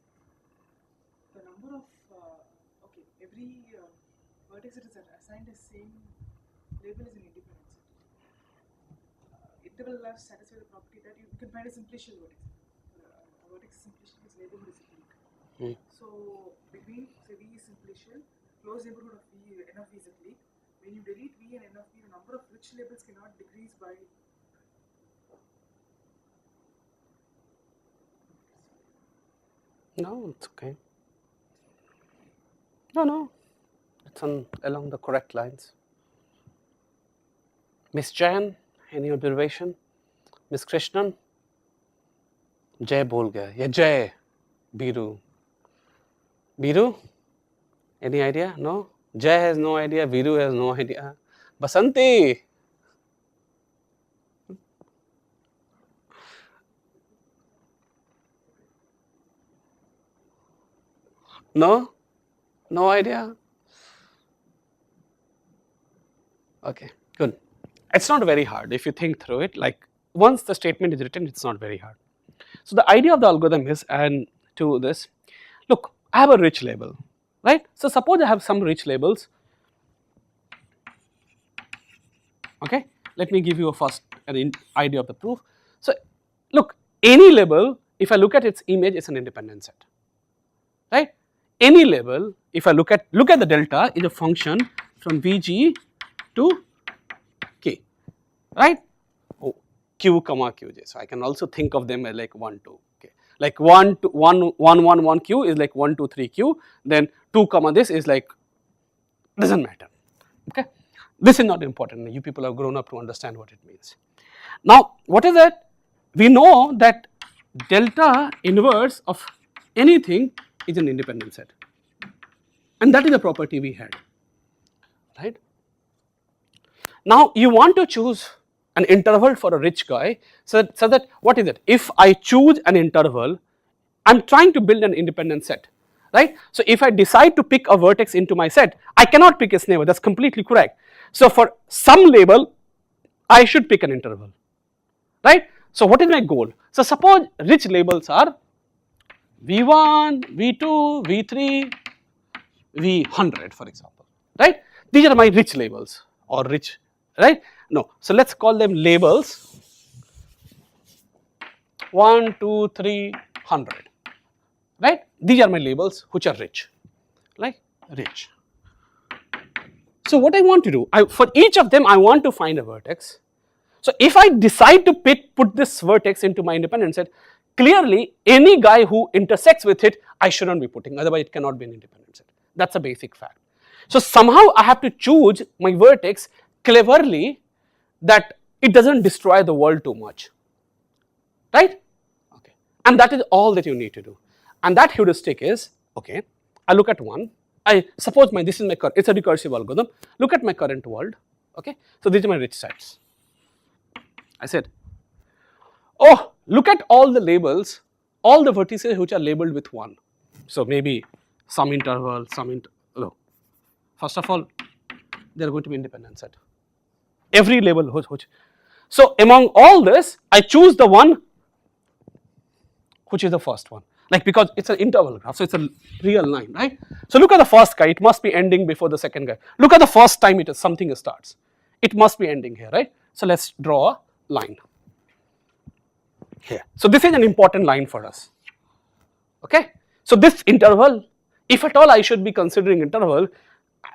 the number of every vertex that is assigned the same label is an independent set. Interval labs satisfy the property that you can find a simplicial vertex. A vertex simplicial is labeled as clique. So between say V is simplicial, close neighborhood of V, n of V is a clique. When you delete V and n of V, the number of rich labels cannot decrease by No, it's okay. No, it's along the correct lines. Miss Jain, any observation? Miss Krishnan? Jay bol gaya. Yeah, Jay. Biru. Biru? Any idea? No? Jay has no idea. Biru has no idea. Basanti? No? No idea? Okay, good. It's not very hard if you think through it. Like once the statement is written, it's not very hard. So the idea of the algorithm is, and to this, look, I have a rich label, right? So suppose I have some rich labels. Okay, let me give you a first an idea of the proof. So look, any label, if I look at its image, it's an independent set, right? Any label, if I look at the delta, is a function from Vg to k, right? Oh, q comma qj. So I can also think of them as like 1 2. Okay, like 1 to 1 q is like 1 2 3 q. Then 2 comma this is like, doesn't matter. Okay, this is not important. You people have grown up to understand what it means. Now, what is that? We know that delta inverse of anything is an independent set, and that is a property we had, right? Now you want to choose an interval for a rich guy, so that what is it? If I choose an interval, I'm trying to build an independent set, right? So if I decide to pick a vertex into my set, I cannot pick its neighbor. That's completely correct. So for some label, I should pick an interval, right? So what is my goal? So suppose rich labels are V1, V2, V3, V100, for example, right? These are my rich labels or rich, right? No, so let's call them labels 1, 2, 3, 100, right? These are my labels which are rich, like rich. So what I want to do, for each of them I want to find a vertex. So if I decide to put this vertex into my independent set, clearly any guy who intersects with it, I shouldn't be putting, otherwise it cannot be an independent set. That's a basic fact. So somehow I have to choose my vertex cleverly that it doesn't destroy the world too much, right? Okay, and that is all that you need to do. And that heuristic is, okay, I look at one, I suppose this is my current, it's a recursive algorithm, look at my current world, okay, so these are my rich sets. I said, oh, look at all the labels, all the vertices which are labeled with 1. So maybe some interval, no. First of all, they are going to be independent set. Every label which. So among all this, I choose the one which is the first one. Like because it's an interval graph, so it's a real line, right? So look at the first guy, it must be ending before the second guy. Look at the first time something starts. It must be ending here, right? So let's draw a line here. So this is an important line for us. Okay, so this interval, if at all I should be considering interval,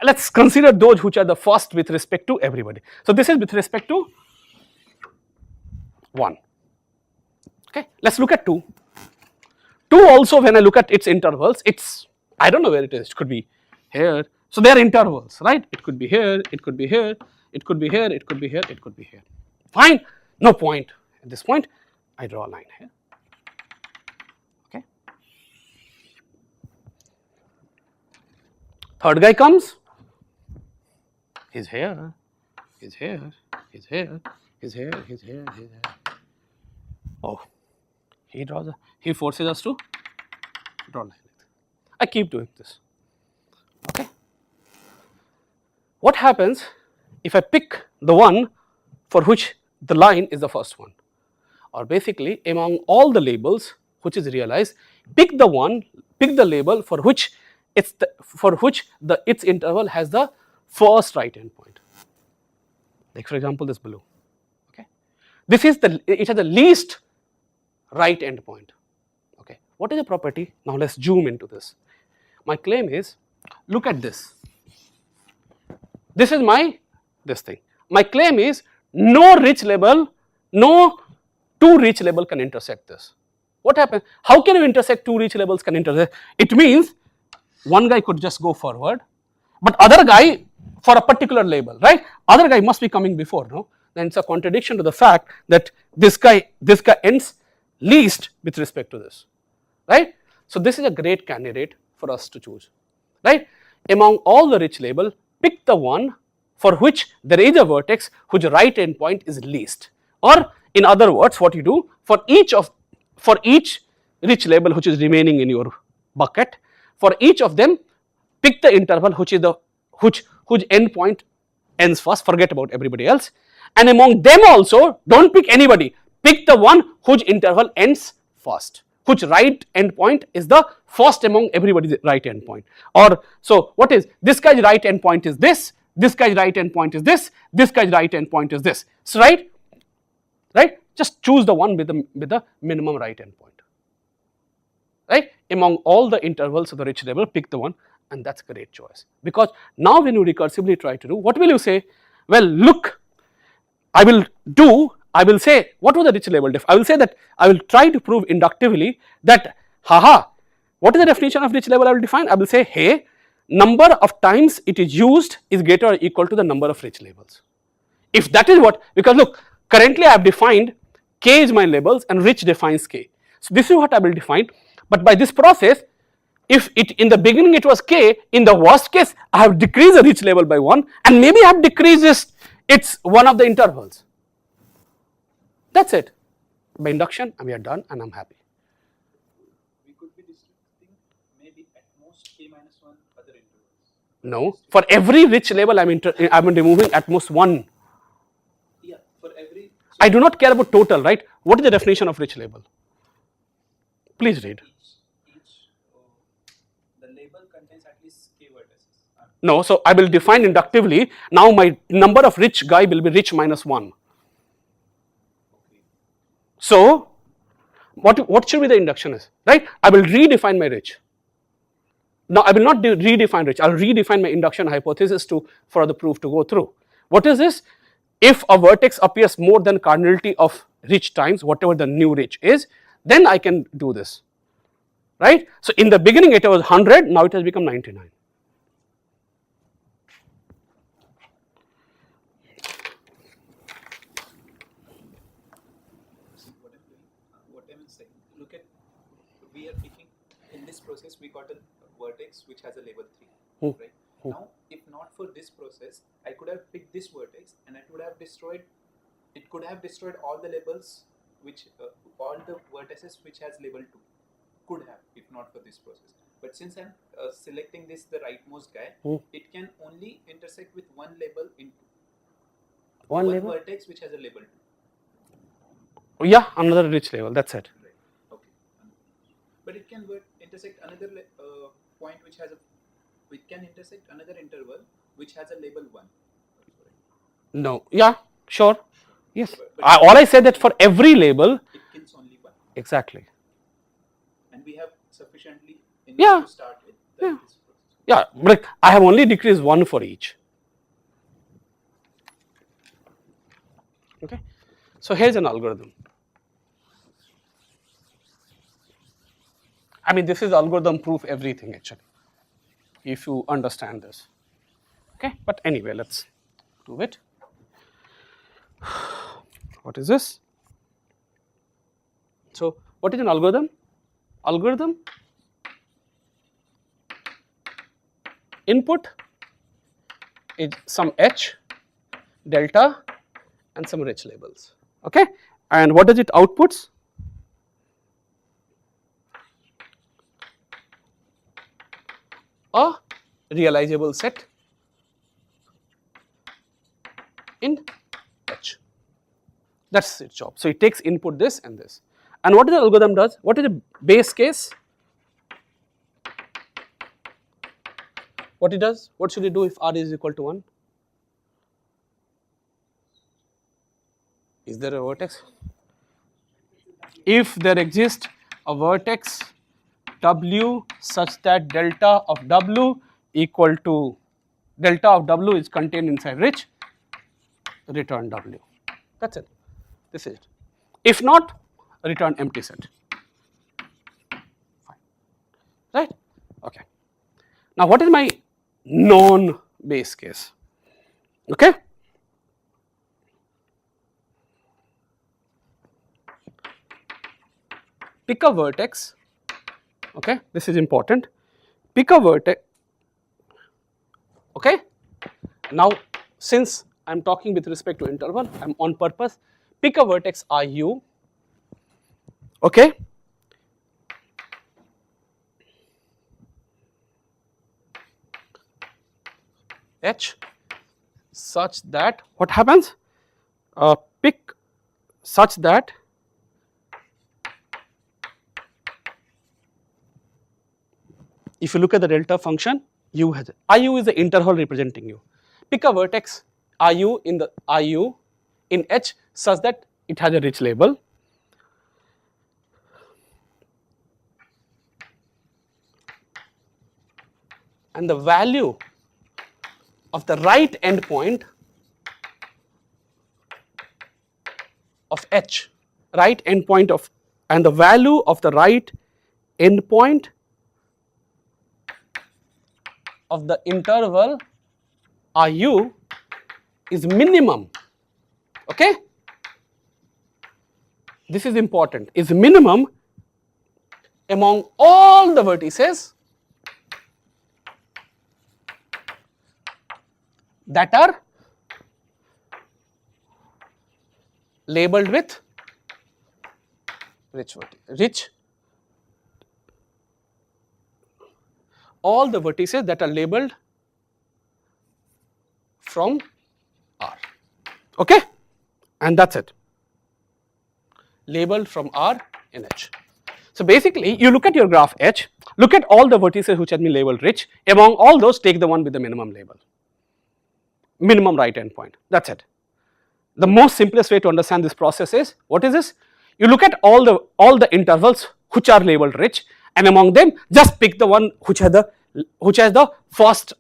let's consider those which are the first with respect to everybody. So this is with respect to 1. Okay, let's look at 2. 2 also, when I look at its intervals, it's, I don't know where it is, it could be here. So they are intervals, right? It could be here, it could be here, it could be here, it could be here, it could be here. Fine, no point. At this point, I draw a line here. Okay. Third guy comes, he's here, he's here, he's here, he's here, he's here, he's here. Oh, he forces us to draw a line. I keep doing this. Okay. What happens if I pick the one for which the line is the first one? Or basically, among all the labels, which is realized, pick the label for which its interval has the first right endpoint. Like for example, this below. Okay, this is it has the least right endpoint. Okay, what is the property? Now let's zoom into this. My claim is, look at this. This is this thing. My claim is no two rich label can intersect this. What happens? How can you intersect two rich labels can intersect? It means one guy could just go forward, but other guy for a particular label, right? Other guy must be coming before, no? Then it's a contradiction to the fact that this guy ends least with respect to this, right? So this is a great candidate for us to choose, right? Among all the rich label, pick the one for which there is a vertex whose right endpoint is least. Or in other words, what you do for each rich label which is remaining in your bucket, for each of them, pick the interval which endpoint ends first. Forget about everybody else. And among them also, don't pick anybody. Pick the one whose interval ends first, which right endpoint is the first among everybody's right endpoint. Or so, what is this guy's right endpoint is this. This guy's right endpoint is this. This guy's right endpoint is this. So right. Just choose the one with the minimum right endpoint. Right? Among all the intervals of the rich label, pick the one, and that's a great choice. Because now when you recursively try to do, what will you say? Well, look, I will say, what was the rich label I will say that I will try to prove inductively that, what is the definition of rich label I will define? I will say, hey, number of times it is used is greater or equal to the number of rich labels. If that is what, because look, currently I have defined K is my labels and rich defines K. So this is what I will define, but by this process, if it in the beginning it was K, in the worst case I have decreased the rich label by 1 and maybe I have decreased it's one of the intervals. That's it. By induction, we are done and I'm happy. We could be distributing maybe at most K minus 1 other intervals. No, for every rich label I'm removing at most one. Yeah, for every. So I do not care about total, right? What is the definition of rich label? Please read. The label contains at least K vertices. No, so I will define inductively. Now my number of rich guy will be rich minus 1. Okay. So what should be the induction is, right? I will redefine my rich. Now I will not redefine rich, I will redefine my induction hypothesis for the proof to go through. What is this? If a vertex appears more than cardinality of rich times whatever the new rich is, then I can do this, right? So in the beginning it was 100, now it has become 99. What I'm saying, look at, we are picking, in this process we got a vertex which has a label 3, right? Now, if not for this process, I could have picked this vertex and it could have destroyed all the labels which, all the vertices which has label 2, could have, if not for this process. But since I'm selecting this the rightmost guy, it can only intersect with one label in one vertex which has a label 2. Yeah, another rich label, that's it. Right. Okay. But it can intersect another point which has it can intersect another interval which has a label 1. No, yeah, sure, yes. All I said that for every label, it kills only 1. Exactly. And we have sufficiently Yeah. to start with. Yeah. Yeah, but I have only decreased 1 for each. Okay, so here's an algorithm. I mean, this is algorithm proof everything actually, if you understand this. Okay, but anyway, let's do it. What is this? So, what is an algorithm? Algorithm, input is some h, delta, and some rich labels. Okay, and what does it outputs? A realizable set in H. That's its job. So it takes input this and this. And what is the algorithm does? What is the base case? What it does? What should it do if R is equal to 1? Is there a vertex? If there exists a vertex W such that delta of W equal to delta of W is contained inside rich, return W. That's it. This is it. If not, return empty set. Fine. Right? Okay. Now what is my non-base case? Okay. Pick a vertex. Okay, this is important. Pick a vertex. Okay. Now, since I am talking with respect to interval, I am on purpose. Pick a vertex IU. Okay. H such that what happens? Pick such that if you look at the delta function, U has IU is the interval representing U. Pick a vertex IU in the IU in H such that it has a rich label. And the value of the right endpoint of H, right endpoint of, and the value of the right endpoint of the interval IU is minimum. Okay, this is important, is minimum among all the vertices that are labeled with rich, all the vertices that are labeled from R. Okay, and that's it, labeled from R in H. So basically you look at your graph H, look at all the vertices which have been labeled rich, among all those take the one with the minimum label, minimum right endpoint, that's it. The most simplest way to understand this process is, what is this? You look at all the intervals which are labeled rich, and among them just pick the one which has the first,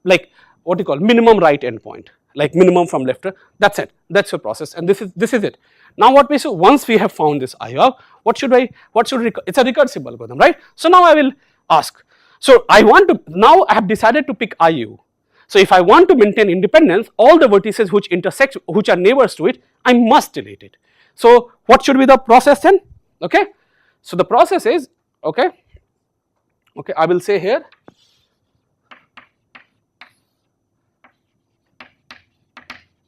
like what you call minimum right endpoint, like minimum from left. That's it. That's your process, and this is it. Now what we do, once we have found this IR, it's a recursive algorithm, right? So now I will ask. So I want to, now I have decided to pick IU. So if I want to maintain independence, all the vertices which intersect, which are neighbors to it, I must delete it. So what should be the process then? Okay. So the process is, okay, I will say here,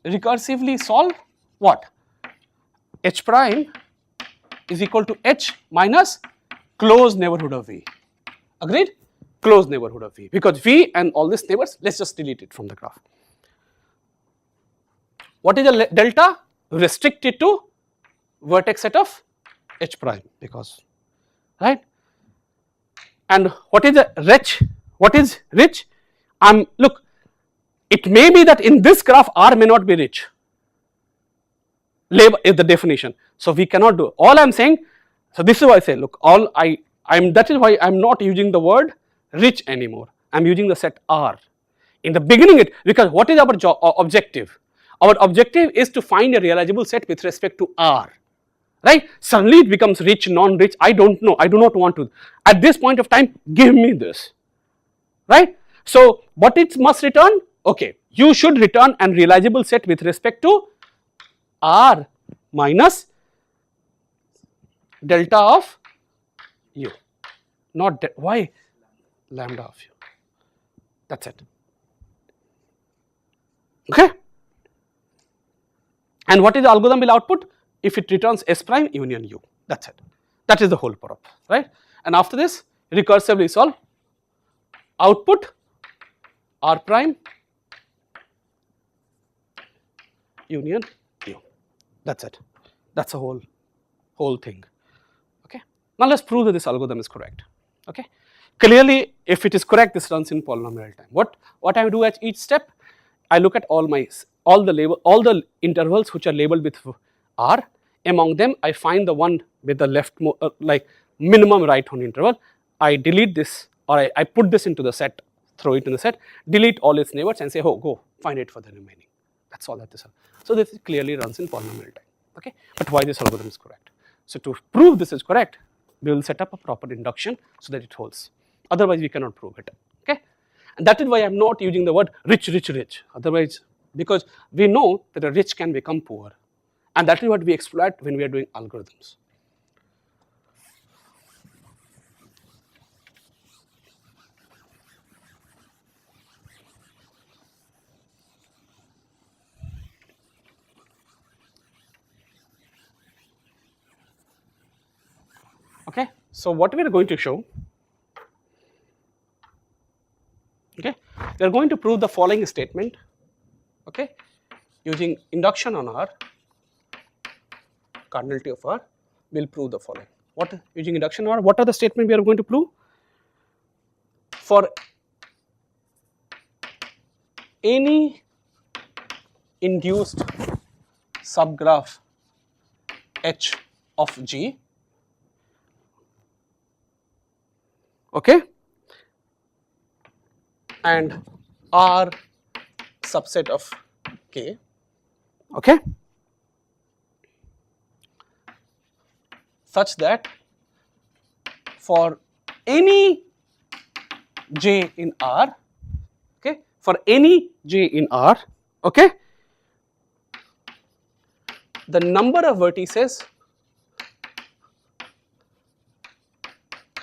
recursively solve what? H prime is equal to H minus closed neighborhood of V. Agreed? Closed neighborhood of V, because V and all these neighbors, let's just delete it from the graph. What is the delta? Restricted to vertex set of H prime, because, right? And what is the rich? What is rich? Look, it may be that in this graph R may not be rich. Label is the definition. So we cannot do. All I am saying, so this is why I say, look, that is why I am not using the word rich anymore. I am using the set R. In the beginning because what is our objective? Our objective is to find a realizable set with respect to R. Right? Suddenly it becomes rich, non-rich, I don't know, I do not want to. At this point of time, give me this. Right? So what it must return? Okay, you should return an realizable set with respect to R minus delta of U, not why? Lambda of U. That's it. Okay. And what is the algorithm will output? If it returns S prime union U, that's it. That is the whole prop, right? And after this, recursively solve output R prime union U. That's it. That's the whole thing. Now let's prove that this algorithm is correct. Okay, clearly if it is correct, this runs in polynomial time. What I do at each step, I look at all the intervals which are labeled with r. Among them, I find the one with the left like minimum right hand interval. I delete this, or I put this into the set, throw it in the set, delete all its neighbors, and say, oh, go find it for the remaining. That's all that is. So this clearly runs in polynomial time. Okay, but why this algorithm is correct? So to prove this is correct, we will set up a proper induction so that it holds. Otherwise, we cannot prove it. Okay, and that is why I am not using the word rich, rich, rich. Otherwise, because we know that a rich can become poor, and that is what we exploit when we are doing algorithms. Okay, so what we are going to show, okay, we are going to prove the following statement, okay, using induction on R, cardinality of R, we will prove the following. What, using induction on R, what are the statements we are going to prove? For any induced subgraph H of G, okay, and R subset of K, okay, such that for any J in R, okay, for any J in R, okay, the number of vertices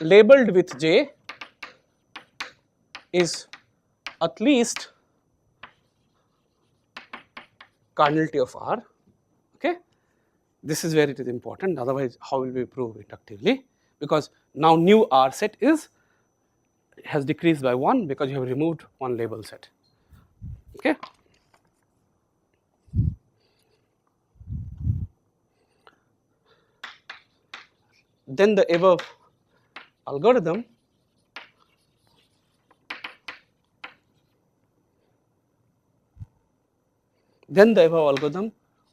labeled with J is at least cardinality of R. Okay, this is where it is important. Otherwise, how will we prove inductively? Because now new R set has decreased by 1 because you have removed one label set. Okay. Then the above algorithm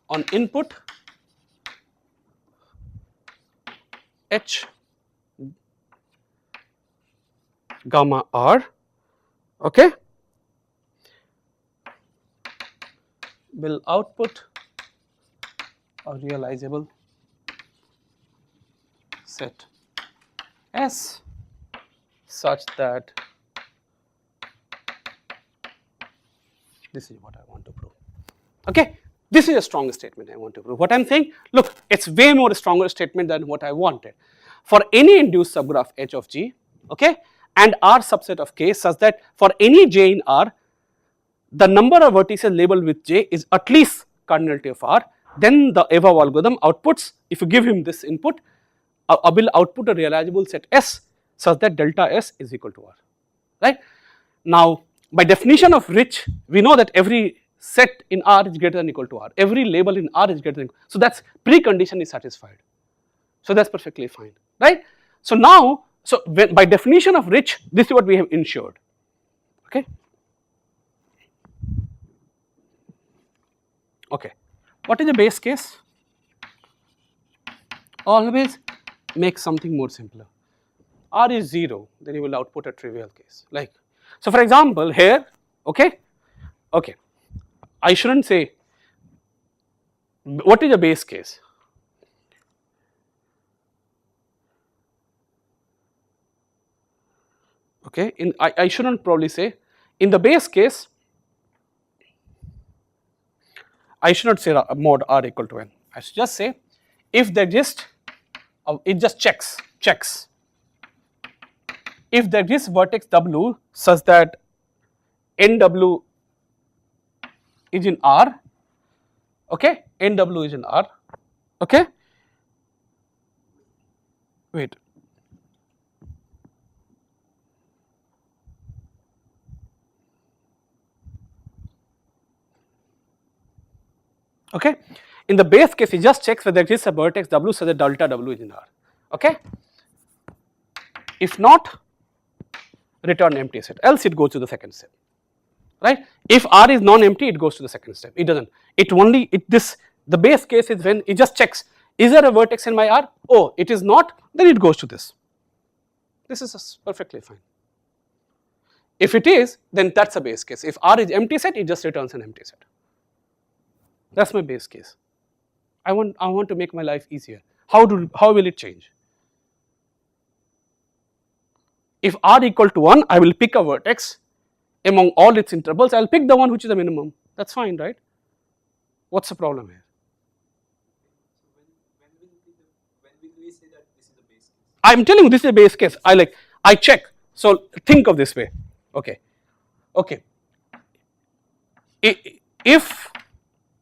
on input H gamma R, okay, will output a realizable set S such that this is what I want to prove. Okay, this is a strong statement I want to prove. What I am saying, look, it is way more stronger statement than what I wanted. For any induced subgraph H of G, okay, and R subset of K such that for any J in R, the number of vertices labeled with J is at least cardinality of R, then the above algorithm outputs, if you give him this input, will output a realizable set S such that delta S is equal to R, right. Now, by definition of rich, we know that every set in R is greater than or equal to R, every label in R is greater than, so that precondition is satisfied, so that is perfectly fine, right. So now, so when, by definition of rich, this is what we have ensured, okay. Okay, what is the base case? Always make something more simpler. R is 0, then you will output a trivial case. Like, so for example, here, okay, okay, I shouldn't say, what is the base case? Okay, I shouldn't probably say, in the base case, I should not say mod R equal to n. I should just say, if there exists, it just checks. If there exists vertex W such that NW is in R, okay, NW is in R, okay, wait. Okay, in the base case, it just checks whether there exists a vertex W such that delta W is in R, okay. if not, return empty set, else it goes to the second step, right. If R is non-empty, it goes to the second step, it doesn't, it only, the base case is when it just checks, is there a vertex in my R? Oh, it is not, then it goes to this. This is perfectly fine. If it is, then that's a base case. If R is empty set, it just returns an empty set. That's my base case. I want to make my life easier. How will it change? If R equal to 1, I will pick a vertex among all its intervals. I will pick the one which is the minimum. That's fine, right? What's the problem here? When will we say that this is the base case? I am telling you this is a base case. I check. So think of this way. Okay.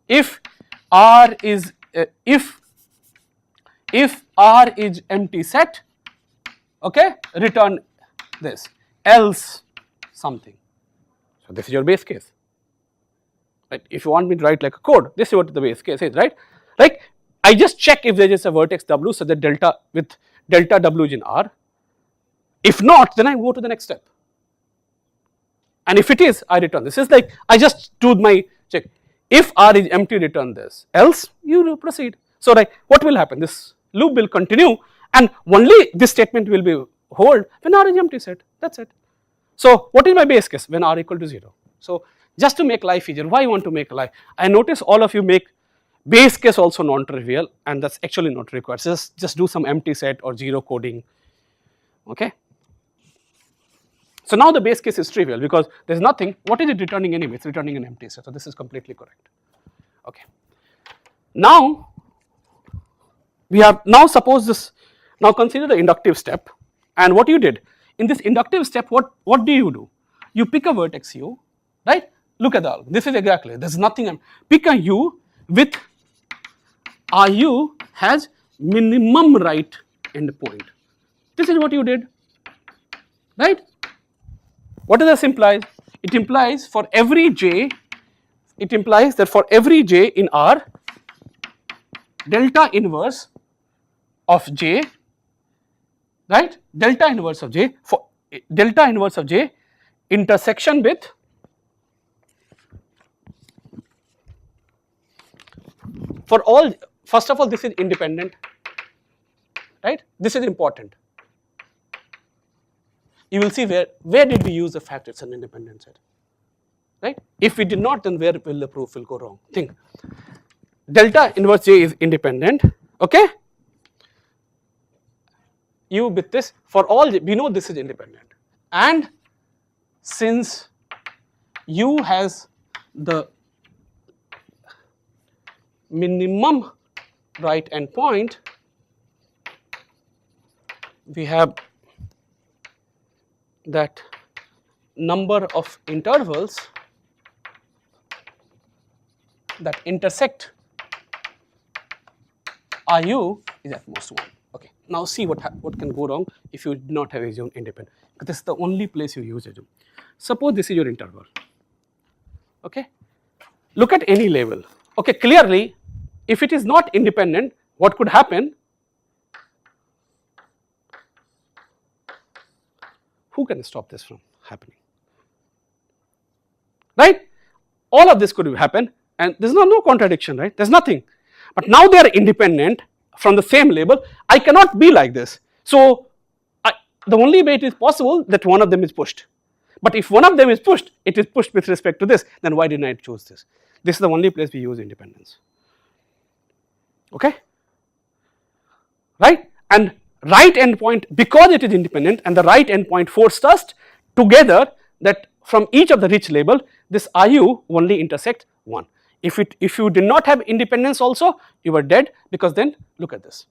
If R is if R is empty set, okay, return this, else something. So this is your base case, right? If you want me to write like a code, this is what the base case is, right? Like I just check if there is a vertex W, so that delta W is in R. If not, then I go to the next step. And if it is, I return this. It's like I just do my check. If R is empty, return this, else you proceed. So like what will happen? This loop will continue, and only this statement will be hold when R is empty set. That's it. So what is my base case? When R equal to 0. So just to make life easier, why I want to make life? I notice all of you make base case also non-trivial, and that's actually not required. So just do some empty set or 0 coding. Okay. So now the base case is trivial because there is nothing. What is it returning anyway? It's returning an empty set. So this is completely correct. Okay. Now we have, now suppose this, now consider the inductive step, and what you did in this inductive step, what do? You pick a vertex U, right? Look at that. This is exactly, there is nothing. Pick a U with RU has minimum right endpoint. This is what you did, right? What does this imply? It implies for every j, it implies that for every j in R, delta inverse of j, right? Delta inverse of j, for delta inverse of j intersection with for all, first of all this is independent, right? This is important. You will see where did we use the fact it's an independent set, right? If we did not, then where will the proof will go wrong? Think, delta inverse j is independent, okay? U with this, for all j, we know this is independent, and since U has the minimum right endpoint, we have that number of intervals that intersect RU is at most 1. Okay. Now see what can go wrong if you do not have assumed independent, because this is the only place you use assume. Suppose this is your interval. Okay. Look at any label. Okay. Clearly, if it is not independent, what could happen? Who can stop this from happening? Right? All of this could happen, and there is no contradiction, right? There is nothing. But now they are independent from the same label. I cannot be like this. So the only way it is possible that one of them is pushed. But if one of them is pushed, it is pushed with respect to this, then why didn't I choose this? This is the only place we use independence. Okay? Right? And right endpoint, because it is independent, and the right endpoint forced us together that from each of the rich label, this RU only intersect 1. If you did not have independence also, you were dead, because then look at this.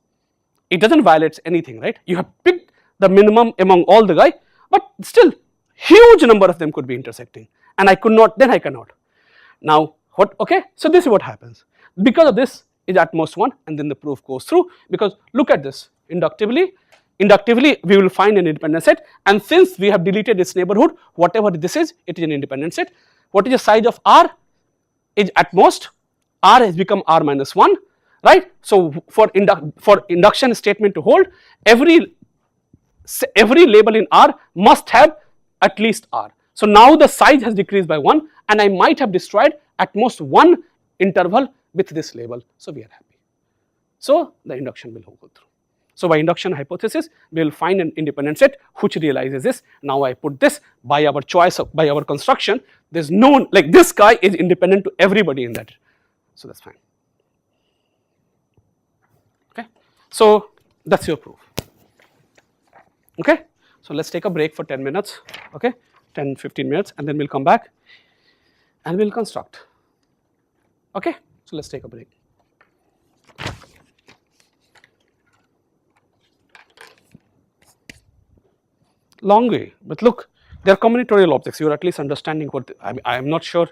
It doesn't violate anything, right? You have picked the minimum among all the guy, but still huge number of them could be intersecting, and I could not, then I cannot. Now what, okay, so this is what happens. Because of this is at most 1, and then the proof goes through, because look at this, inductively we will find an independent set, and since we have deleted its neighborhood, whatever this is, it is an independent set. What is the size of R? Is at most, R has become R minus 1, right? So for induction statement to hold, every every label in R must have at least R. So now the size has decreased by 1 and I might have destroyed at most one interval with this label. So we are happy. So the induction will go through. So by induction hypothesis, we will find an independent set which realizes this. Now I put this by our choice of, by our construction, there is no, like this guy is independent to everybody in that. So that's fine. Okay. So that's your proof. Okay. So let's take a break for 10 minutes. Okay. 10-15 minutes and then we'll come back and we'll construct. Okay. So let's take a break. Long way, but look, they are combinatorial objects. You are at least understanding what I am not sure